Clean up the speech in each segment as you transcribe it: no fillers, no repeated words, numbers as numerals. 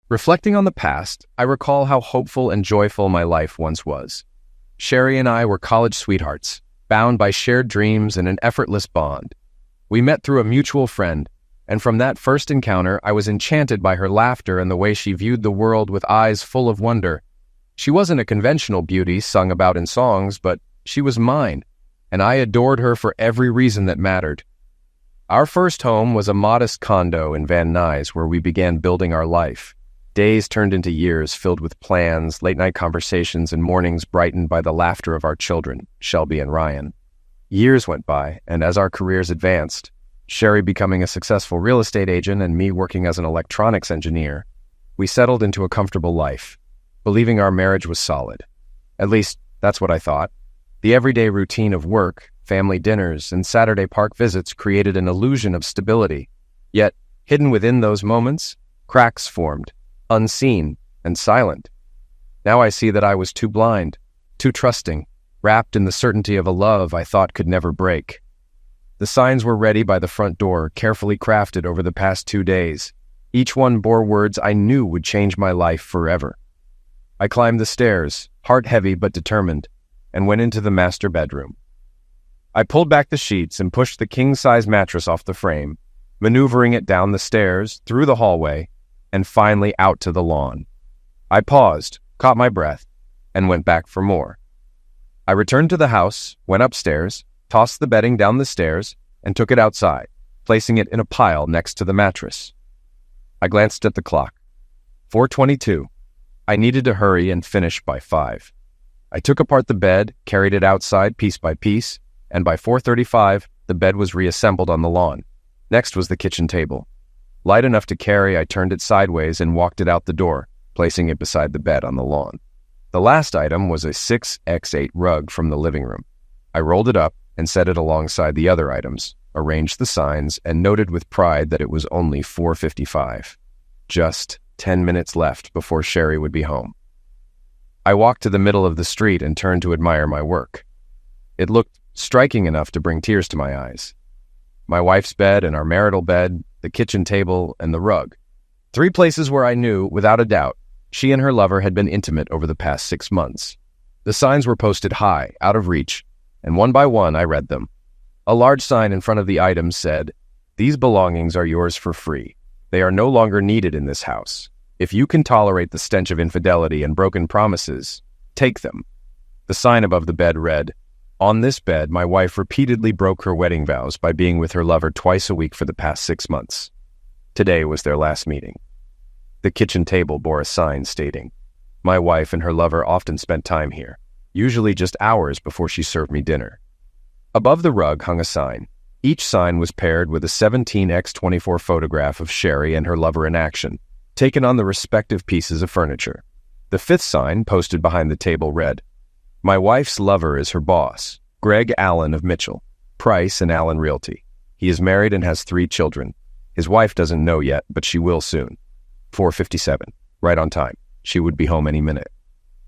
Reflecting on the past, I recall how hopeful and joyful my life once was. Sherry and I were college sweethearts, bound by shared dreams and an effortless bond. We met through a mutual friend, and from that first encounter, I was enchanted by her laughter and the way she viewed the world with eyes full of wonder. She wasn't a conventional beauty sung about in songs, but she was mine, and I adored her for every reason that mattered. Our first home was a modest condo in Van Nuys where we began building our life. Days turned into years filled with plans, late-night conversations, and mornings brightened by the laughter of our children, Shelby and Ryan. Years went by, and as our careers advanced, Sherry becoming a successful real estate agent and me working as an electronics engineer, we settled into a comfortable life, believing our marriage was solid. At least, that's what I thought. The everyday routine of work, family dinners, and Saturday park visits created an illusion of stability. Yet, hidden within those moments, cracks formed, unseen and silent. Now I see that I was too blind, too trusting, wrapped in the certainty of a love I thought could never break. The signs were ready by the front door, carefully crafted over the past 2 days. Each one bore words I knew would change my life forever. I climbed the stairs, heart heavy but determined, and went into the master bedroom. I pulled back the sheets and pushed the king-size mattress off the frame, maneuvering it down the stairs, through the hallway, and finally out to the lawn. I paused, caught my breath, and went back for more. I returned to the house, went upstairs, tossed the bedding down the stairs, and took it outside, placing it in a pile next to the mattress. I glanced at the clock. 4:22. I needed to hurry and finish by 5. I took apart the bed, carried it outside piece by piece, and by 4:35, the bed was reassembled on the lawn. Next was the kitchen table. Light enough to carry, I turned it sideways and walked it out the door, placing it beside the bed on the lawn. The last item was a 6x8 rug from the living room. I rolled it up and set it alongside the other items, arranged the signs, and noted with pride that it was only 4:55. Just 10 minutes left before Sherry would be home. I walked to the middle of the street and turned to admire my work. It looked striking enough to bring tears to my eyes. My wife's bed and our marital bed, the kitchen table, and the rug. 3 places where I knew, without a doubt, she and her lover had been intimate over the past 6 months. The signs were posted high, out of reach, and one by one I read them. A large sign in front of the items said, "These belongings are yours for free. They are no longer needed in this house. If you can tolerate the stench of infidelity and broken promises, take them." The sign above the bed read, "On this bed, my wife repeatedly broke her wedding vows by being with her lover twice a week for the past 6 months. Today was their last meeting." The kitchen table bore a sign stating, "My wife and her lover often spent time here, usually just hours before she served me dinner." Above the rug hung a sign. Each sign was paired with a 17x24 photograph of Sherry and her lover in action, taken on the respective pieces of furniture. The 5th sign, posted behind the table, read, "My wife's lover is her boss, Greg Allen of Mitchell, Price and Allen Realty. He is married and has 3 children. His wife doesn't know yet, but she will soon. 4:57, right on time. She would be home any minute."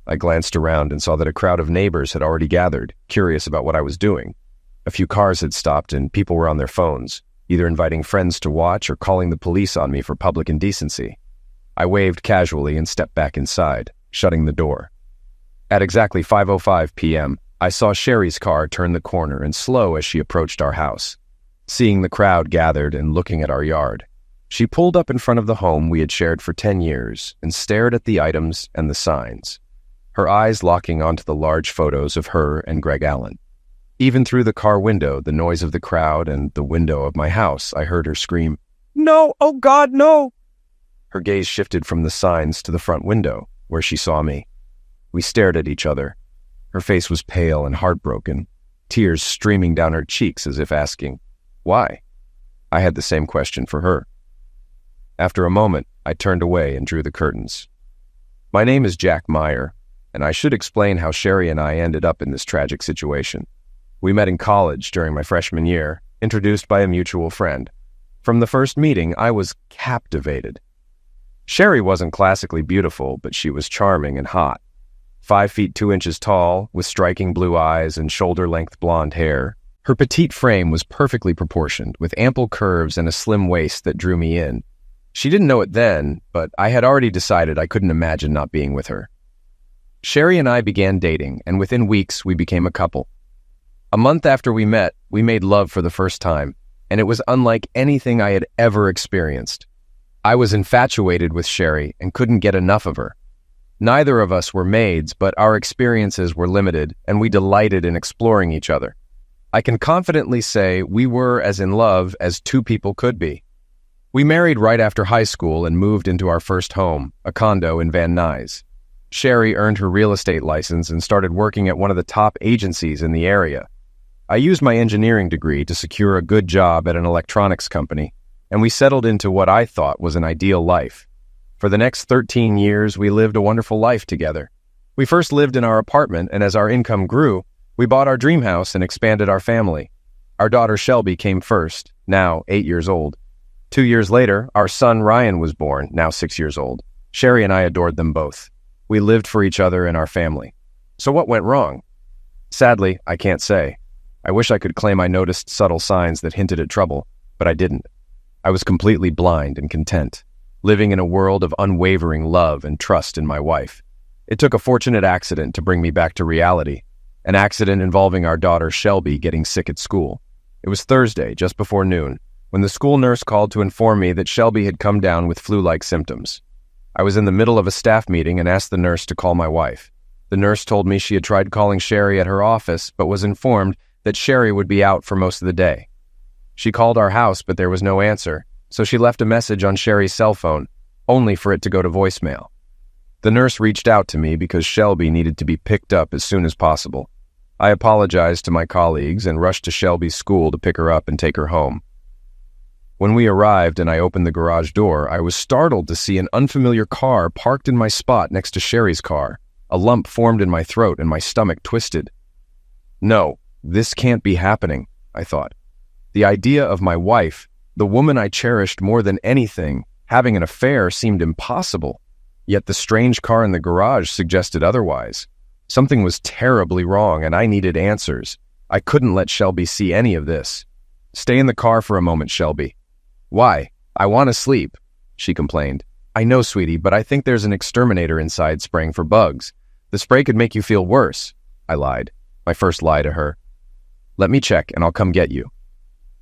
I glanced around and saw that a crowd of neighbors had already gathered, curious about what I was doing. A few cars had stopped and people were on their phones, either inviting friends to watch or calling the police on me for public indecency. I waved casually and stepped back inside, shutting the door. At exactly 5:05 p.m., I saw Sherry's car turn the corner and slow as she approached our house. Seeing the crowd gathered and looking at our yard, she pulled up in front of the home we had shared for 10 years and stared at the items and the signs, her eyes locking onto the large photos of her and Greg Allen. Even through the car window, the noise of the crowd and the window of my house, I heard her scream, "No! Oh God, no!" Her gaze shifted from the signs to the front window, where she saw me. We stared at each other. Her face was pale and heartbroken, tears streaming down her cheeks as if asking, "Why?" I had the same question for her. After a moment, I turned away and drew the curtains. My name is Jack Meyer, and I should explain how Sherry and I ended up in this tragic situation. We met in college during my freshman year, introduced by a mutual friend. From the first meeting, I was captivated. Sherry wasn't classically beautiful, but she was charming and hot. 5 feet 2 inches tall, with striking blue eyes and shoulder-length blonde hair. Her petite frame was perfectly proportioned, with ample curves and a slim waist that drew me in. She didn't know it then, but I had already decided I couldn't imagine not being with her. Sherry and I began dating, and within weeks, we became a couple. A month after we met, we made love for the first time, and it was unlike anything I had ever experienced. I was infatuated with Sherry and couldn't get enough of her. Neither of us were maids, but our experiences were limited, and we delighted in exploring each other. I can confidently say we were as in love as two people could be. We married right after high school and moved into our first home, a condo in Van Nuys. Sherry earned her real estate license and started working at one of the top agencies in the area. I used my engineering degree to secure a good job at an electronics company, and we settled into what I thought was an ideal life. For the next 13 years, we lived a wonderful life together. We first lived in our apartment, and as our income grew, we bought our dream house and expanded our family. Our daughter Shelby came first, now 8 years old. 2 years later, our son Ryan was born, now 6 years old. Sherry and I adored them both. We lived for each other and our family. So what went wrong? Sadly, I can't say. I wish I could claim I noticed subtle signs that hinted at trouble, but I didn't. I was completely blind and content, living in a world of unwavering love and trust in my wife. It took a fortunate accident to bring me back to reality, an accident involving our daughter Shelby getting sick at school. It was Thursday, just before noon, when the school nurse called to inform me that Shelby had come down with flu-like symptoms. I was in the middle of a staff meeting and asked the nurse to call my wife. The nurse told me she had tried calling Sherry at her office, but was informed that Sherry would be out for most of the day. She called our house, but there was no answer, so she left a message on Sherry's cell phone, only for it to go to voicemail. The nurse reached out to me because Shelby needed to be picked up as soon as possible. I apologized to my colleagues and rushed to Shelby's school to pick her up and take her home. When we arrived and I opened the garage door, I was startled to see an unfamiliar car parked in my spot next to Sherry's car. A lump formed in my throat and my stomach twisted. No, this can't be happening, I thought. The idea of my wife, the woman I cherished more than anything, having an affair seemed impossible. Yet the strange car in the garage suggested otherwise. Something was terribly wrong, and I needed answers. I couldn't let Shelby see any of this. "Stay in the car for a moment, Shelby." "Why? I want to sleep," she complained. "I know, sweetie, but I think there's an exterminator inside spraying for bugs. The spray could make you feel worse," I lied. My first lie to her. "Let me check, and I'll come get you."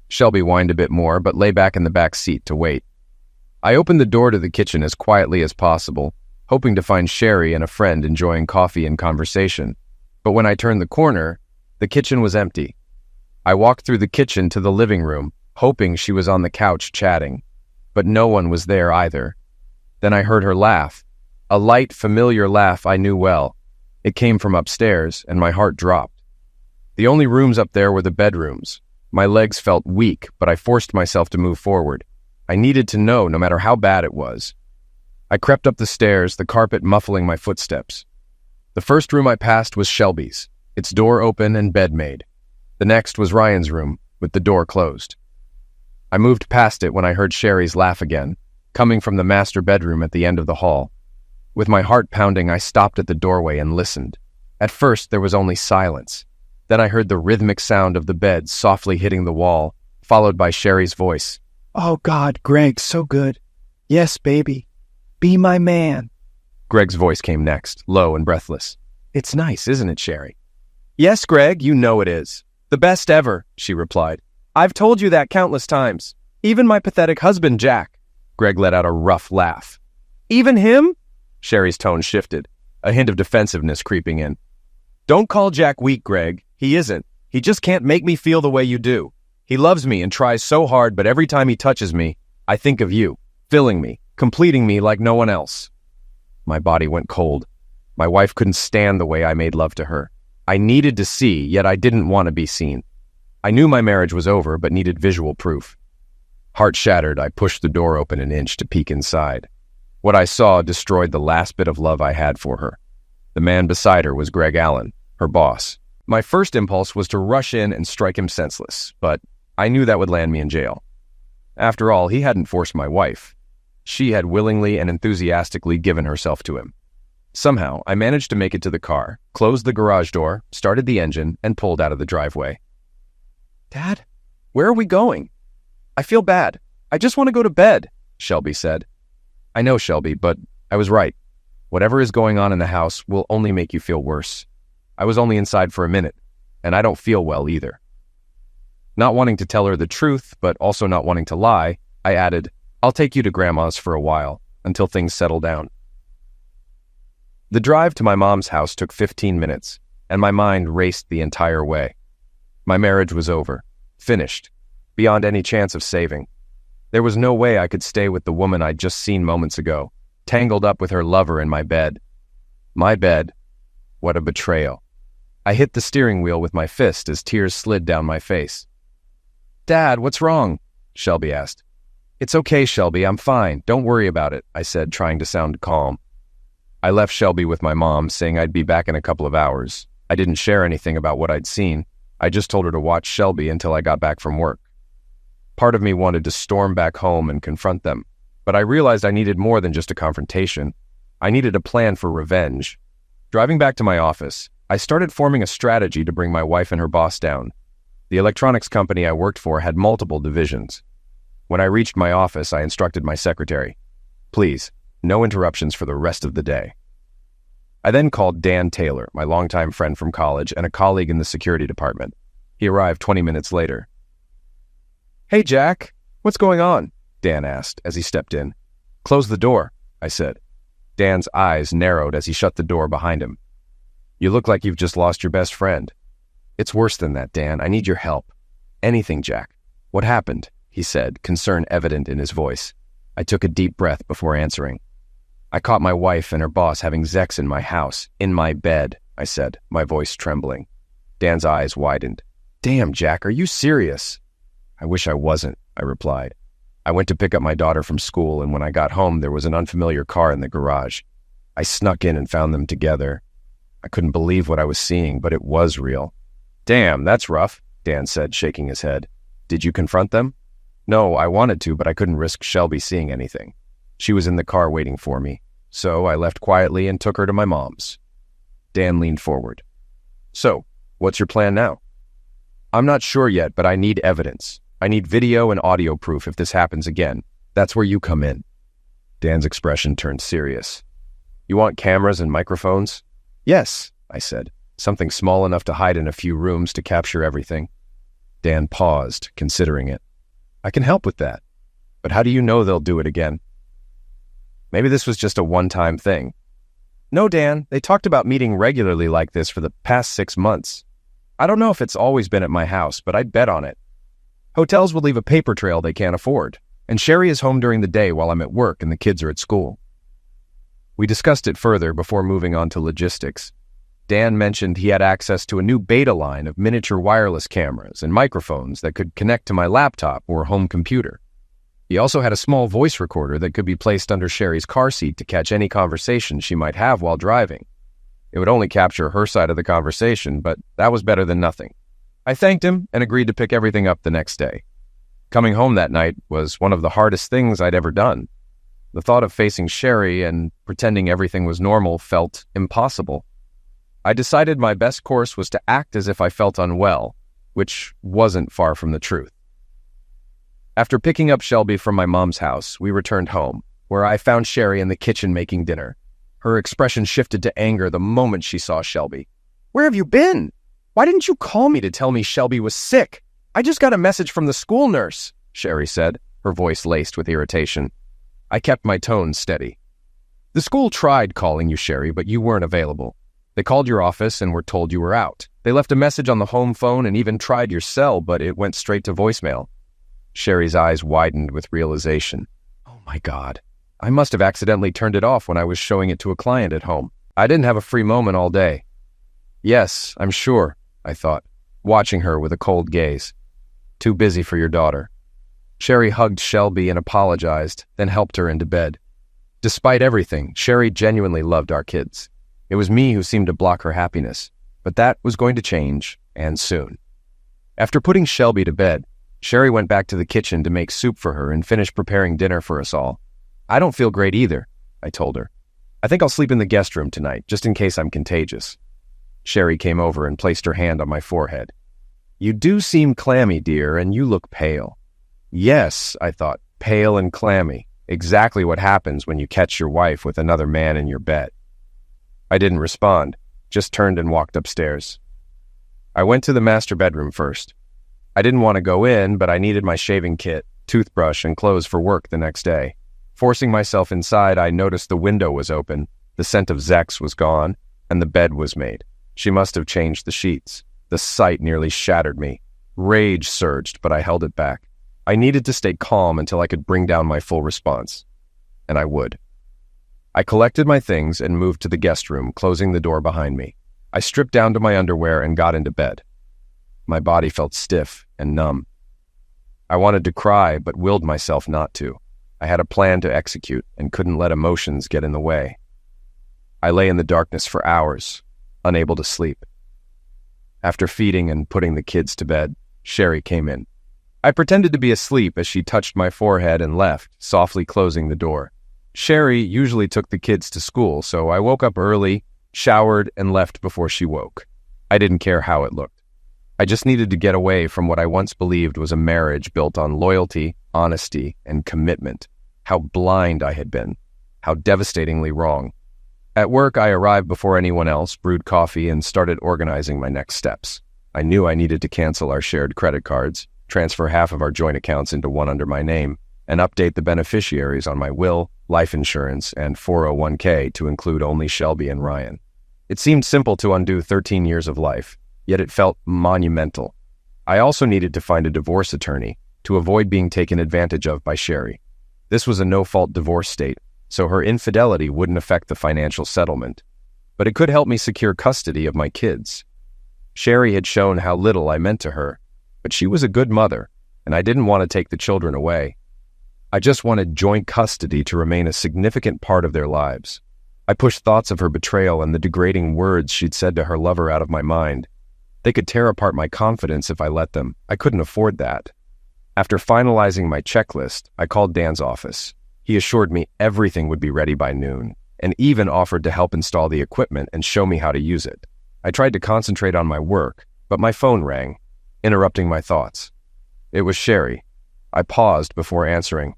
Shelby whined a bit more, but lay back in the back seat to wait. I opened the door to the kitchen as quietly as possible, hoping to find Sherry and a friend enjoying coffee and conversation. But when I turned the corner, the kitchen was empty. I walked through the kitchen to the living room, hoping she was on the couch chatting. But no one was there either. Then I heard her laugh, a light, familiar laugh I knew well. It came from upstairs, and my heart dropped. The only rooms up there were the bedrooms. My legs felt weak, but I forced myself to move forward. I needed to know, no matter how bad it was. I crept up the stairs, the carpet muffling my footsteps. The first room I passed was Shelby's, its door open and bed made. The next was Ryan's room, with the door closed. I moved past it when I heard Sherry's laugh again, coming from the master bedroom at the end of the hall. With my heart pounding, I stopped at the doorway and listened. At first, there was only silence. Then I heard the rhythmic sound of the bed softly hitting the wall, followed by Sherry's voice. "Oh God, Greg, so good. Yes, baby. Be my man." Greg's voice came next, low and breathless. "It's nice, isn't it, Sherry?" "Yes, Greg, you know it is. The best ever," she replied. "I've told you that countless times. Even my pathetic husband, Jack." Greg let out a rough laugh. "Even him?" Sherry's tone shifted, a hint of defensiveness creeping in. "Don't call Jack weak, Greg. He isn't. He just can't make me feel the way you do. He loves me and tries so hard, but every time he touches me, I think of you, filling me, completing me like no one else." My body went cold. My wife couldn't stand the way I made love to her. I needed to see, yet I didn't want to be seen. I knew my marriage was over, but needed visual proof. Heart shattered, I pushed the door open an inch to peek inside. What I saw destroyed the last bit of love I had for her. The man beside her was Greg Allen, her boss. My first impulse was to rush in and strike him senseless, but I knew that would land me in jail. After all, he hadn't forced my wife. She had willingly and enthusiastically given herself to him. Somehow, I managed to make it to the car, closed the garage door, started the engine, and pulled out of the driveway. "Dad, where are we going? I feel bad. I just want to go to bed," Shelby said. I know, Shelby, but I was right. Whatever is going on in the house will only make you feel worse. I was only inside for a minute, and I don't feel well either. Not wanting to tell her the truth, but also not wanting to lie, I added, I'll take you to Grandma's for a while, until things settle down. The drive to my mom's house took 15 minutes, and my mind raced the entire way. My marriage was over, finished, beyond any chance of saving. There was no way I could stay with the woman I'd just seen moments ago, tangled up with her lover in my bed. My bed. What a betrayal. I hit the steering wheel with my fist as tears slid down my face. Dad, what's wrong? Shelby asked. It's okay, Shelby, I'm fine. Don't worry about it, I said, trying to sound calm. I left Shelby with my mom, saying I'd be back in a couple of hours. I didn't share anything about what I'd seen. I just told her to watch Shelby until I got back from work. Part of me wanted to storm back home and confront them, but I realized I needed more than just a confrontation. I needed a plan for revenge. Driving back to my office, I started forming a strategy to bring my wife and her boss down. The electronics company I worked for had multiple divisions. When I reached my office, I instructed my secretary, please, no interruptions for the rest of the day. I then called Dan Taylor, my longtime friend from college and a colleague in the security department. He arrived 20 minutes later. Hey, Jack, what's going on? Dan asked as he stepped in. Close the door, I said. Dan's eyes narrowed as he shut the door behind him. You look like you've just lost your best friend. It's worse than that, Dan. I need your help. Anything, Jack. What happened? He said, concern evident in his voice. I took a deep breath before answering. I caught my wife and her boss having sex in my house, in my bed, I said, my voice trembling. Dan's eyes widened. Damn, Jack, are you serious? I wish I wasn't, I replied. I went to pick up my daughter from school, and when I got home, there was an unfamiliar car in the garage. I snuck in and found them together. I couldn't believe what I was seeing, but it was real. Damn, that's rough, Dan said, shaking his head. Did you confront them? No, I wanted to, but I couldn't risk Shelby seeing anything. She was in the car waiting for me, so I left quietly and took her to my mom's. Dan leaned forward. So, what's your plan now? I'm not sure yet, but I need evidence. I need video and audio proof if this happens again. That's where you come in. Dan's expression turned serious. You want cameras and microphones? Yes, I said. Something small enough to hide in a few rooms to capture everything. Dan paused, considering it. I can help with that. But how do you know they'll do it again? Maybe this was just a one-time thing. No, Dan, they talked about meeting regularly like this for the past 6 months. I don't know if it's always been at my house, but I'd bet on it. Hotels will leave a paper trail they can't afford, and Sherry is home during the day while I'm at work and the kids are at school. We discussed it further before moving on to logistics. Dan mentioned he had access to a new beta line of miniature wireless cameras and microphones that could connect to my laptop or home computer. He also had a small voice recorder that could be placed under Sherry's car seat to catch any conversation she might have while driving. It would only capture her side of the conversation, but that was better than nothing. I thanked him and agreed to pick everything up the next day. Coming home that night was one of the hardest things I'd ever done. The thought of facing Sherry and pretending everything was normal felt impossible. I decided my best course was to act as if I felt unwell, which wasn't far from the truth. After picking up Shelby from my mom's house, we returned home, where I found Sherry in the kitchen making dinner. Her expression shifted to anger the moment she saw Shelby. Where have you been? Why didn't you call me to tell me Shelby was sick? I just got a message from the school nurse, Sherry said, her voice laced with irritation. I kept my tone steady. The school tried calling you, Sherry, but you weren't available. They called your office and were told you were out. They left a message on the home phone and even tried your cell, but it went straight to voicemail. Sherry's eyes widened with realization. Oh my God. I must have accidentally turned it off when I was showing it to a client at home. I didn't have a free moment all day. Yes, I'm sure, I thought, watching her with a cold gaze. Too busy for your daughter. Sherry hugged Shelby and apologized, then helped her into bed. Despite everything, Sherry genuinely loved our kids. It was me who seemed to block her happiness, but that was going to change, and soon. After putting Shelby to bed, Sherry went back to the kitchen to make soup for her and finish preparing dinner for us all. I don't feel great either, I told her. I think I'll sleep in the guest room tonight, just in case I'm contagious. Sherry came over and placed her hand on my forehead. You do seem clammy, dear, and you look pale. Yes, I thought, pale and clammy. exactly what happens when you catch your wife with another man in your bed. I didn't respond, just turned and walked upstairs. I went to the master bedroom first. I didn't want to go in, but I needed my shaving kit, toothbrush, and clothes for work the next day. Forcing myself inside, I noticed the window was open, the scent of Zex was gone, and the bed was made. She must have changed the sheets. The sight nearly shattered me. Rage surged, but I held it back. I needed to stay calm until I could bring down my full response. And I would. I collected my things and moved to the guest room, closing the door behind me. I stripped down to my underwear and got into bed. My body felt stiff and numb. I wanted to cry, but willed myself not to. I had a plan to execute and couldn't let emotions get in the way. I lay in the darkness for hours, unable to sleep. After feeding and putting the kids to bed, Sherry came in. I pretended to be asleep as she touched my forehead and left, softly closing the door. Sherry usually took the kids to school, so I woke up early, showered, and left before she woke. I didn't care how it looked. I just needed to get away from what I once believed was a marriage built on loyalty, honesty, and commitment. How blind I had been. How devastatingly wrong. At work, I arrived before anyone else, brewed coffee, and started organizing my next steps. I knew I needed to cancel our shared credit cards, transfer half of our joint accounts into one under my name, and update the beneficiaries on my will, life insurance, and 401k to include only Shelby and Ryan. It seemed simple to undo 13 years of life, yet it felt monumental. I also needed to find a divorce attorney to avoid being taken advantage of by Sherry. This was a no-fault divorce state, so her infidelity wouldn't affect the financial settlement. But it could help me secure custody of my kids. Sherry had shown how little I meant to her, but she was a good mother, and I didn't want to take the children away. I just wanted joint custody to remain a significant part of their lives. I pushed thoughts of her betrayal and the degrading words she'd said to her lover out of my mind. They could tear apart my confidence if I let them. I couldn't afford that. After finalizing my checklist, I called Dan's office. He assured me everything would be ready by noon, and even offered to help install the equipment and show me how to use it. I tried to concentrate on my work, but my phone rang, interrupting my thoughts. It was Sherry. I paused before answering.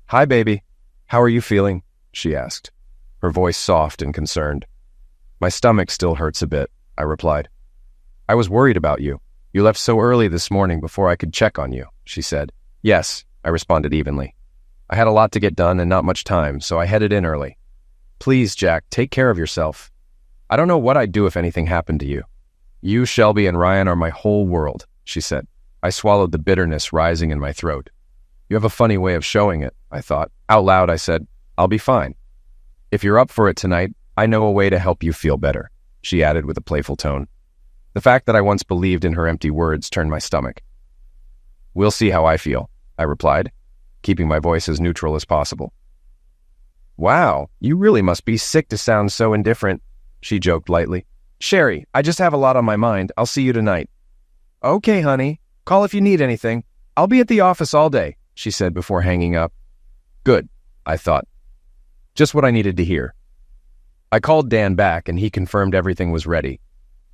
"Hi, baby. How are you feeling?" she asked, her voice soft and concerned. "My stomach still hurts a bit," I replied. "I was worried about you. You left so early this morning before I could check on you," she said. "Yes," I responded evenly. "I had a lot to get done and not much time, so I headed in early. Please, Jack, take care of yourself. I don't know what I'd do if anything happened to you. You, Shelby, and Ryan are my whole world," she said. I swallowed the bitterness rising in my throat. "You have a funny way of showing it," I thought. Out loud, I said, "I'll be fine. If you're up for it tonight, I know a way to help you feel better," she added with a playful tone. The fact that I once believed in her empty words turned my stomach. "We'll see how I feel," I replied, keeping my voice as neutral as possible. "Wow, you really must be sick to sound so indifferent," she joked lightly. "Sherry, I just have a lot on my mind. I'll see you tonight." "Okay, honey. Call if you need anything. I'll be at the office all day," she said before hanging up. Good, I thought. Just what I needed to hear. I called Dan back and he confirmed everything was ready.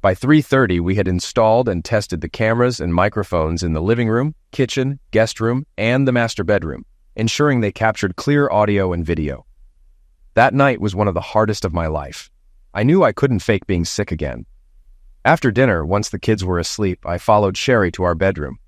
By 3:30, we had installed and tested the cameras and microphones in the living room, kitchen, guest room, and the master bedroom, ensuring they captured clear audio and video. That night was one of the hardest of my life. I knew I couldn't fake being sick again. After dinner, once the kids were asleep, I followed Sherry to our bedroom.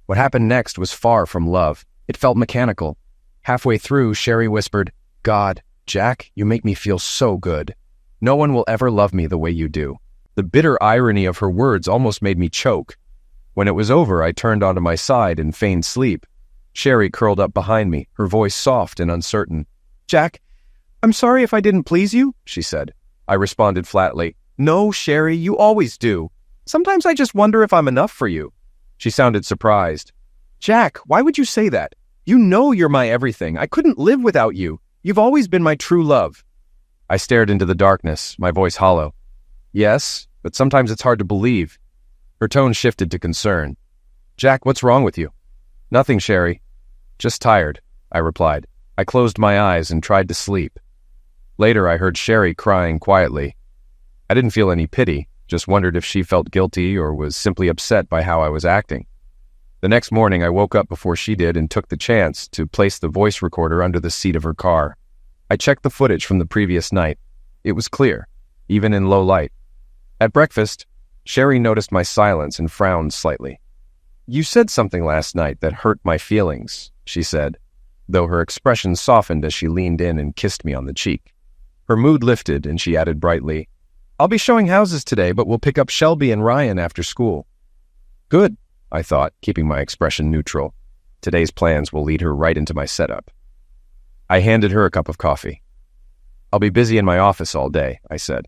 What happened next was far from love. It felt mechanical. Halfway through, Sherry whispered, "God, Jack, you make me feel so good. No one will ever love me the way you do." The bitter irony of her words almost made me choke. When it was over, I turned onto my side and feigned sleep. Sherry curled up behind me, her voice soft and uncertain. "Jack, I'm sorry if I didn't please you," she said. I responded flatly, "No, Sherry, you always do. Sometimes I just wonder if I'm enough for you." She sounded surprised. "Jack, why would you say that? You know you're my everything. I couldn't live without you. You've always been my true love." I stared into the darkness, my voice hollow. "Yes, but sometimes it's hard to believe." Her tone shifted to concern. "Jack, what's wrong with you?" "Nothing, Sherry. Just tired," I replied. I closed my eyes and tried to sleep. Later, I heard Sherry crying quietly. I didn't feel any pity, just wondered if she felt guilty or was simply upset by how I was acting. The next morning, I woke up before she did and took the chance to place the voice recorder under the seat of her car. I checked the footage from the previous night. It was clear, even in low light. At breakfast, Sherry noticed my silence and frowned slightly. "You said something last night that hurt my feelings," she said, though her expression softened as she leaned in and kissed me on the cheek. Her mood lifted, and she added brightly, "I'll be showing houses today, but we'll pick up Shelby and Ryan after school." "Good," I thought, keeping my expression neutral. Today's plans will lead her right into my setup. I handed her a cup of coffee. "I'll be busy in my office all day," I said.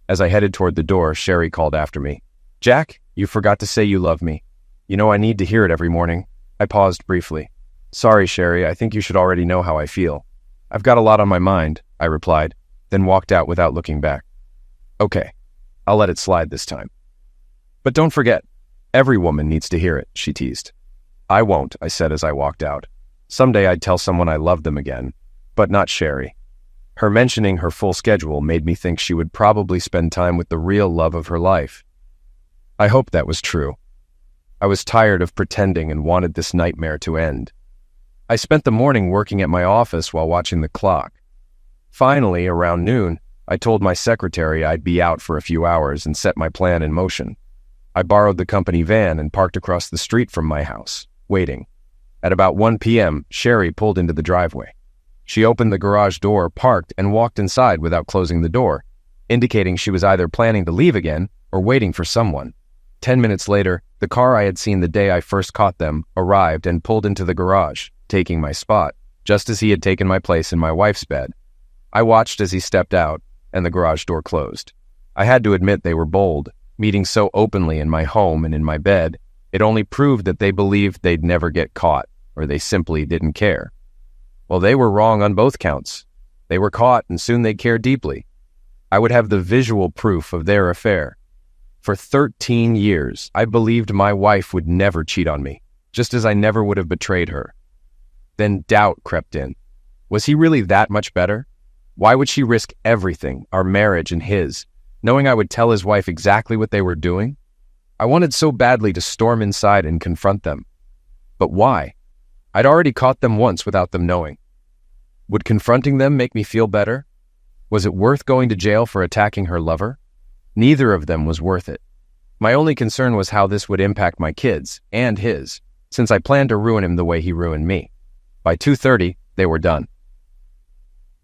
As I headed toward the door, Sherry called after me. "Jack, you forgot to say you love me. You know I need to hear it every morning." I paused briefly. "Sorry, Sherry, I think you should already know how I feel." "I've got a lot on my mind," I replied, then walked out without looking back. "Okay, I'll let it slide this time." "But don't forget, every woman needs to hear it," she teased. "I won't," I said as I walked out. Someday I'd tell someone I loved them again, but not Sherry. Her mentioning her full schedule made me think she would probably spend time with the real love of her life. I hoped that was true. I was tired of pretending and wanted this nightmare to end. I spent the morning working at my office while watching the clock. Finally, around noon, I told my secretary I'd be out for a few hours and set my plan in motion. I borrowed the company van and parked across the street from my house, waiting. At about 1 p.m., Sherry pulled into the driveway. She opened the garage door, parked, and walked inside without closing the door, indicating she was either planning to leave again or waiting for someone. 10 minutes later, the car I had seen the day I first caught them arrived and pulled into the garage, taking my spot, just as he had taken my place in my wife's bed. I watched as he stepped out, and the garage door closed. I had to admit they were bold. Meeting so openly in my home and in my bed, it only proved that they believed they'd never get caught, or they simply didn't care. Well, they were wrong on both counts. They were caught, and soon they'd care deeply. I would have the visual proof of their affair. For 13 years, I believed my wife would never cheat on me, just as I never would have betrayed her. Then doubt crept in. Was he really that much better? Why would she risk everything, our marriage and his, knowing I would tell his wife exactly what they were doing? I wanted so badly to storm inside and confront them. But why? I'd already caught them once without them knowing. Would confronting them make me feel better? Was it worth going to jail for attacking her lover? Neither of them was worth it. My only concern was how this would impact my kids, and his, since I planned to ruin him the way he ruined me. By 2:30, they were done.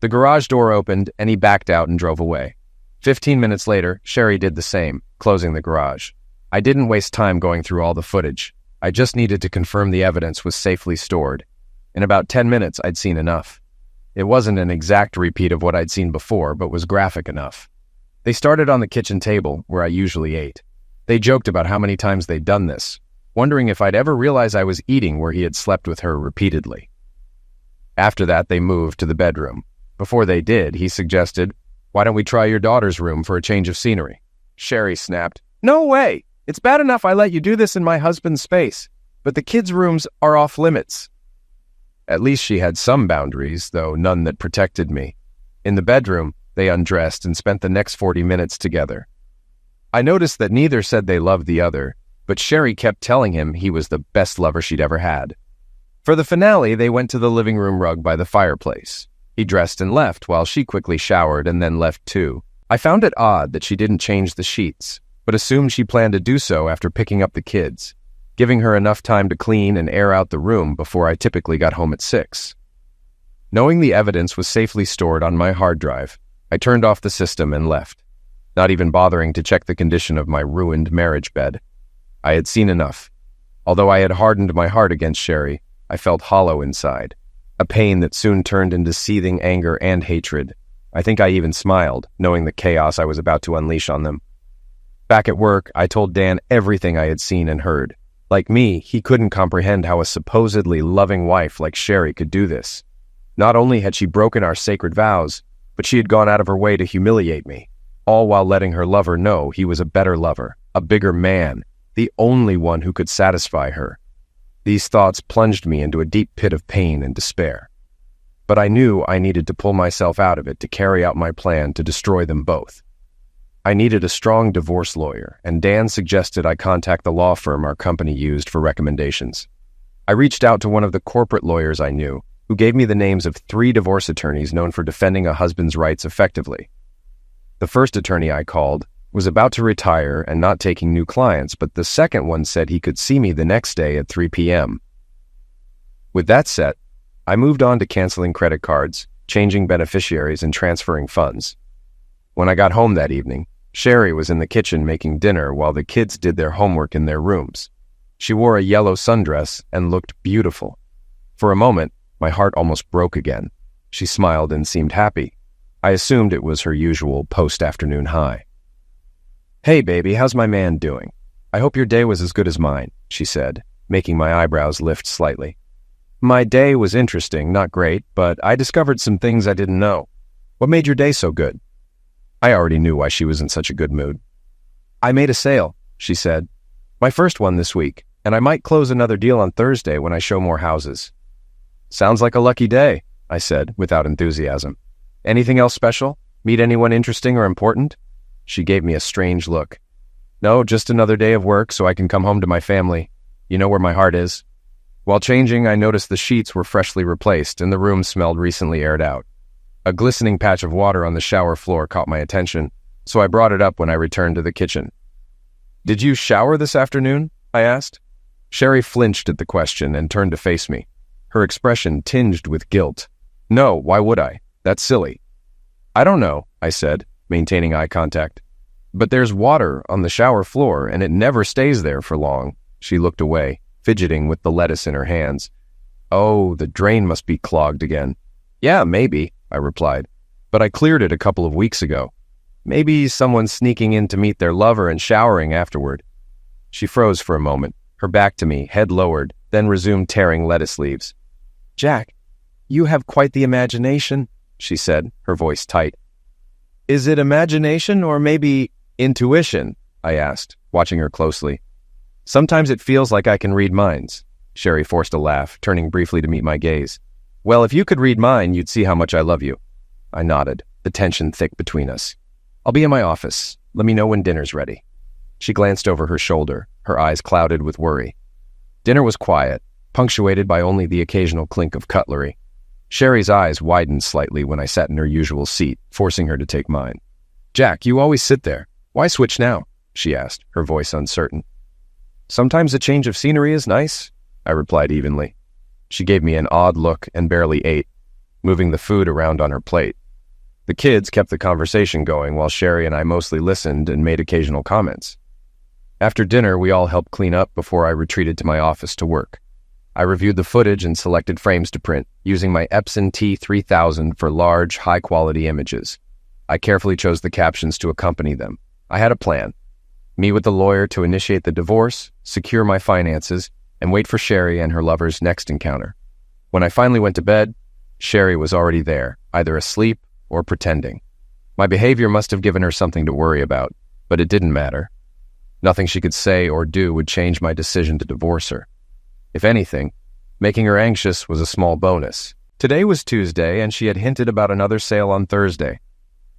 The garage door opened, and he backed out and drove away. 15 minutes later, Sherry did the same, closing the garage. I didn't waste time going through all the footage. I just needed to confirm the evidence was safely stored. In about 10 minutes, I'd seen enough. It wasn't an exact repeat of what I'd seen before, but was graphic enough. They started on the kitchen table, where I usually ate. They joked about how many times they'd done this, wondering if I'd ever realize I was eating where he had slept with her repeatedly. After that, they moved to the bedroom. Before they did, he suggested, "Why don't we try your daughter's room for a change of scenery?" Sherry snapped, "No way! It's bad enough I let you do this in my husband's space, but the kids' rooms are off limits." At least she had some boundaries, though none that protected me. In the bedroom, they undressed and spent the next 40 minutes together. I noticed that neither said they loved the other, but Sherry kept telling him he was the best lover she'd ever had. For the finale, they went to the living room rug by the fireplace. He dressed and left while she quickly showered and then left too. I found it odd that she didn't change the sheets, but assumed she planned to do so after picking up the kids, giving her enough time to clean and air out the room before I typically got home at 6. Knowing the evidence was safely stored on my hard drive, I turned off the system and left, not even bothering to check the condition of my ruined marriage bed. I had seen enough. Although I had hardened my heart against Sherry, I felt hollow inside, a pain that soon turned into seething anger and hatred. I think I even smiled, knowing the chaos I was about to unleash on them. Back at work, I told Dan everything I had seen and heard. Like me, he couldn't comprehend how a supposedly loving wife like Sherry could do this. Not only had she broken our sacred vows, but she had gone out of her way to humiliate me, all while letting her lover know he was a better lover, a bigger man, the only one who could satisfy her. These thoughts plunged me into a deep pit of pain and despair. But I knew I needed to pull myself out of it to carry out my plan to destroy them both. I needed a strong divorce lawyer, and Dan suggested I contact the law firm our company used for recommendations. I reached out to one of the corporate lawyers I knew, who gave me the names of 3 divorce attorneys known for defending a husband's rights effectively. The first attorney I called was about to retire and not taking new clients, but the second one said he could see me the next day at 3 p.m. With that set, I moved on to canceling credit cards, changing beneficiaries, and transferring funds. When I got home that evening, Sherry was in the kitchen making dinner while the kids did their homework in their rooms. She wore a yellow sundress and looked beautiful. For a moment, my heart almost broke again. She smiled and seemed happy. I assumed it was her usual post-afternoon high. "Hey, baby, how's my man doing? I hope your day was as good as mine," she said, making my eyebrows lift slightly. "My day was interesting, not great, but I discovered some things I didn't know. What made your day so good?" I already knew why she was in such a good mood. "I made a sale," she said. "My first one this week, and I might close another deal on Thursday when I show more houses." "Sounds like a lucky day," I said, without enthusiasm. "Anything else special? Meet anyone interesting or important?" She gave me a strange look. "No, just another day of work so I can come home to my family. You know where my heart is." While changing, I noticed the sheets were freshly replaced and the room smelled recently aired out. A glistening patch of water on the shower floor caught my attention, so I brought it up when I returned to the kitchen. "Did you shower this afternoon?" I asked. Sherry flinched at the question and turned to face me, her expression tinged with guilt. "No, why would I? That's silly." "I don't know," I said, maintaining eye contact. "But there's water on the shower floor, and it never stays there for long." She looked away, fidgeting with the lettuce in her hands. "Oh, the drain must be clogged again." "Yeah, maybe," I replied, "but I cleared it a couple of weeks ago. Maybe someone's sneaking in to meet their lover and showering afterward." She froze for a moment, her back to me, head lowered, then resumed tearing lettuce leaves. "Jack, you have quite the imagination," she said, her voice tight. "Is it imagination or maybe intuition?" I asked, watching her closely. "Sometimes it feels like I can read minds." Sherry forced a laugh, turning briefly to meet my gaze. "Well, if you could read mine, you'd see how much I love you." I nodded, the tension thick between us. "I'll be in my office. Let me know when dinner's ready." She glanced over her shoulder, her eyes clouded with worry. Dinner was quiet, punctuated by only the occasional clink of cutlery. Sherry's eyes widened slightly when I sat in her usual seat, forcing her to take mine. "Jack, you always sit there. Why switch now?" she asked, her voice uncertain. "Sometimes a change of scenery is nice," I replied evenly. She gave me an odd look and barely ate, moving the food around on her plate. The kids kept the conversation going while Sherry and I mostly listened and made occasional comments. After dinner, we all helped clean up before I retreated to my office to work. I reviewed the footage and selected frames to print, using my Epson T3000 for large, high-quality images. I carefully chose the captions to accompany them. I had a plan. Meet with the lawyer to initiate the divorce, secure my finances, and wait for Sherry and her lover's next encounter. When I finally went to bed, Sherry was already there, either asleep or pretending. My behavior must have given her something to worry about, but it didn't matter. Nothing she could say or do would change my decision to divorce her. If anything, making her anxious was a small bonus. Today was Tuesday, and she had hinted about another sale on Thursday.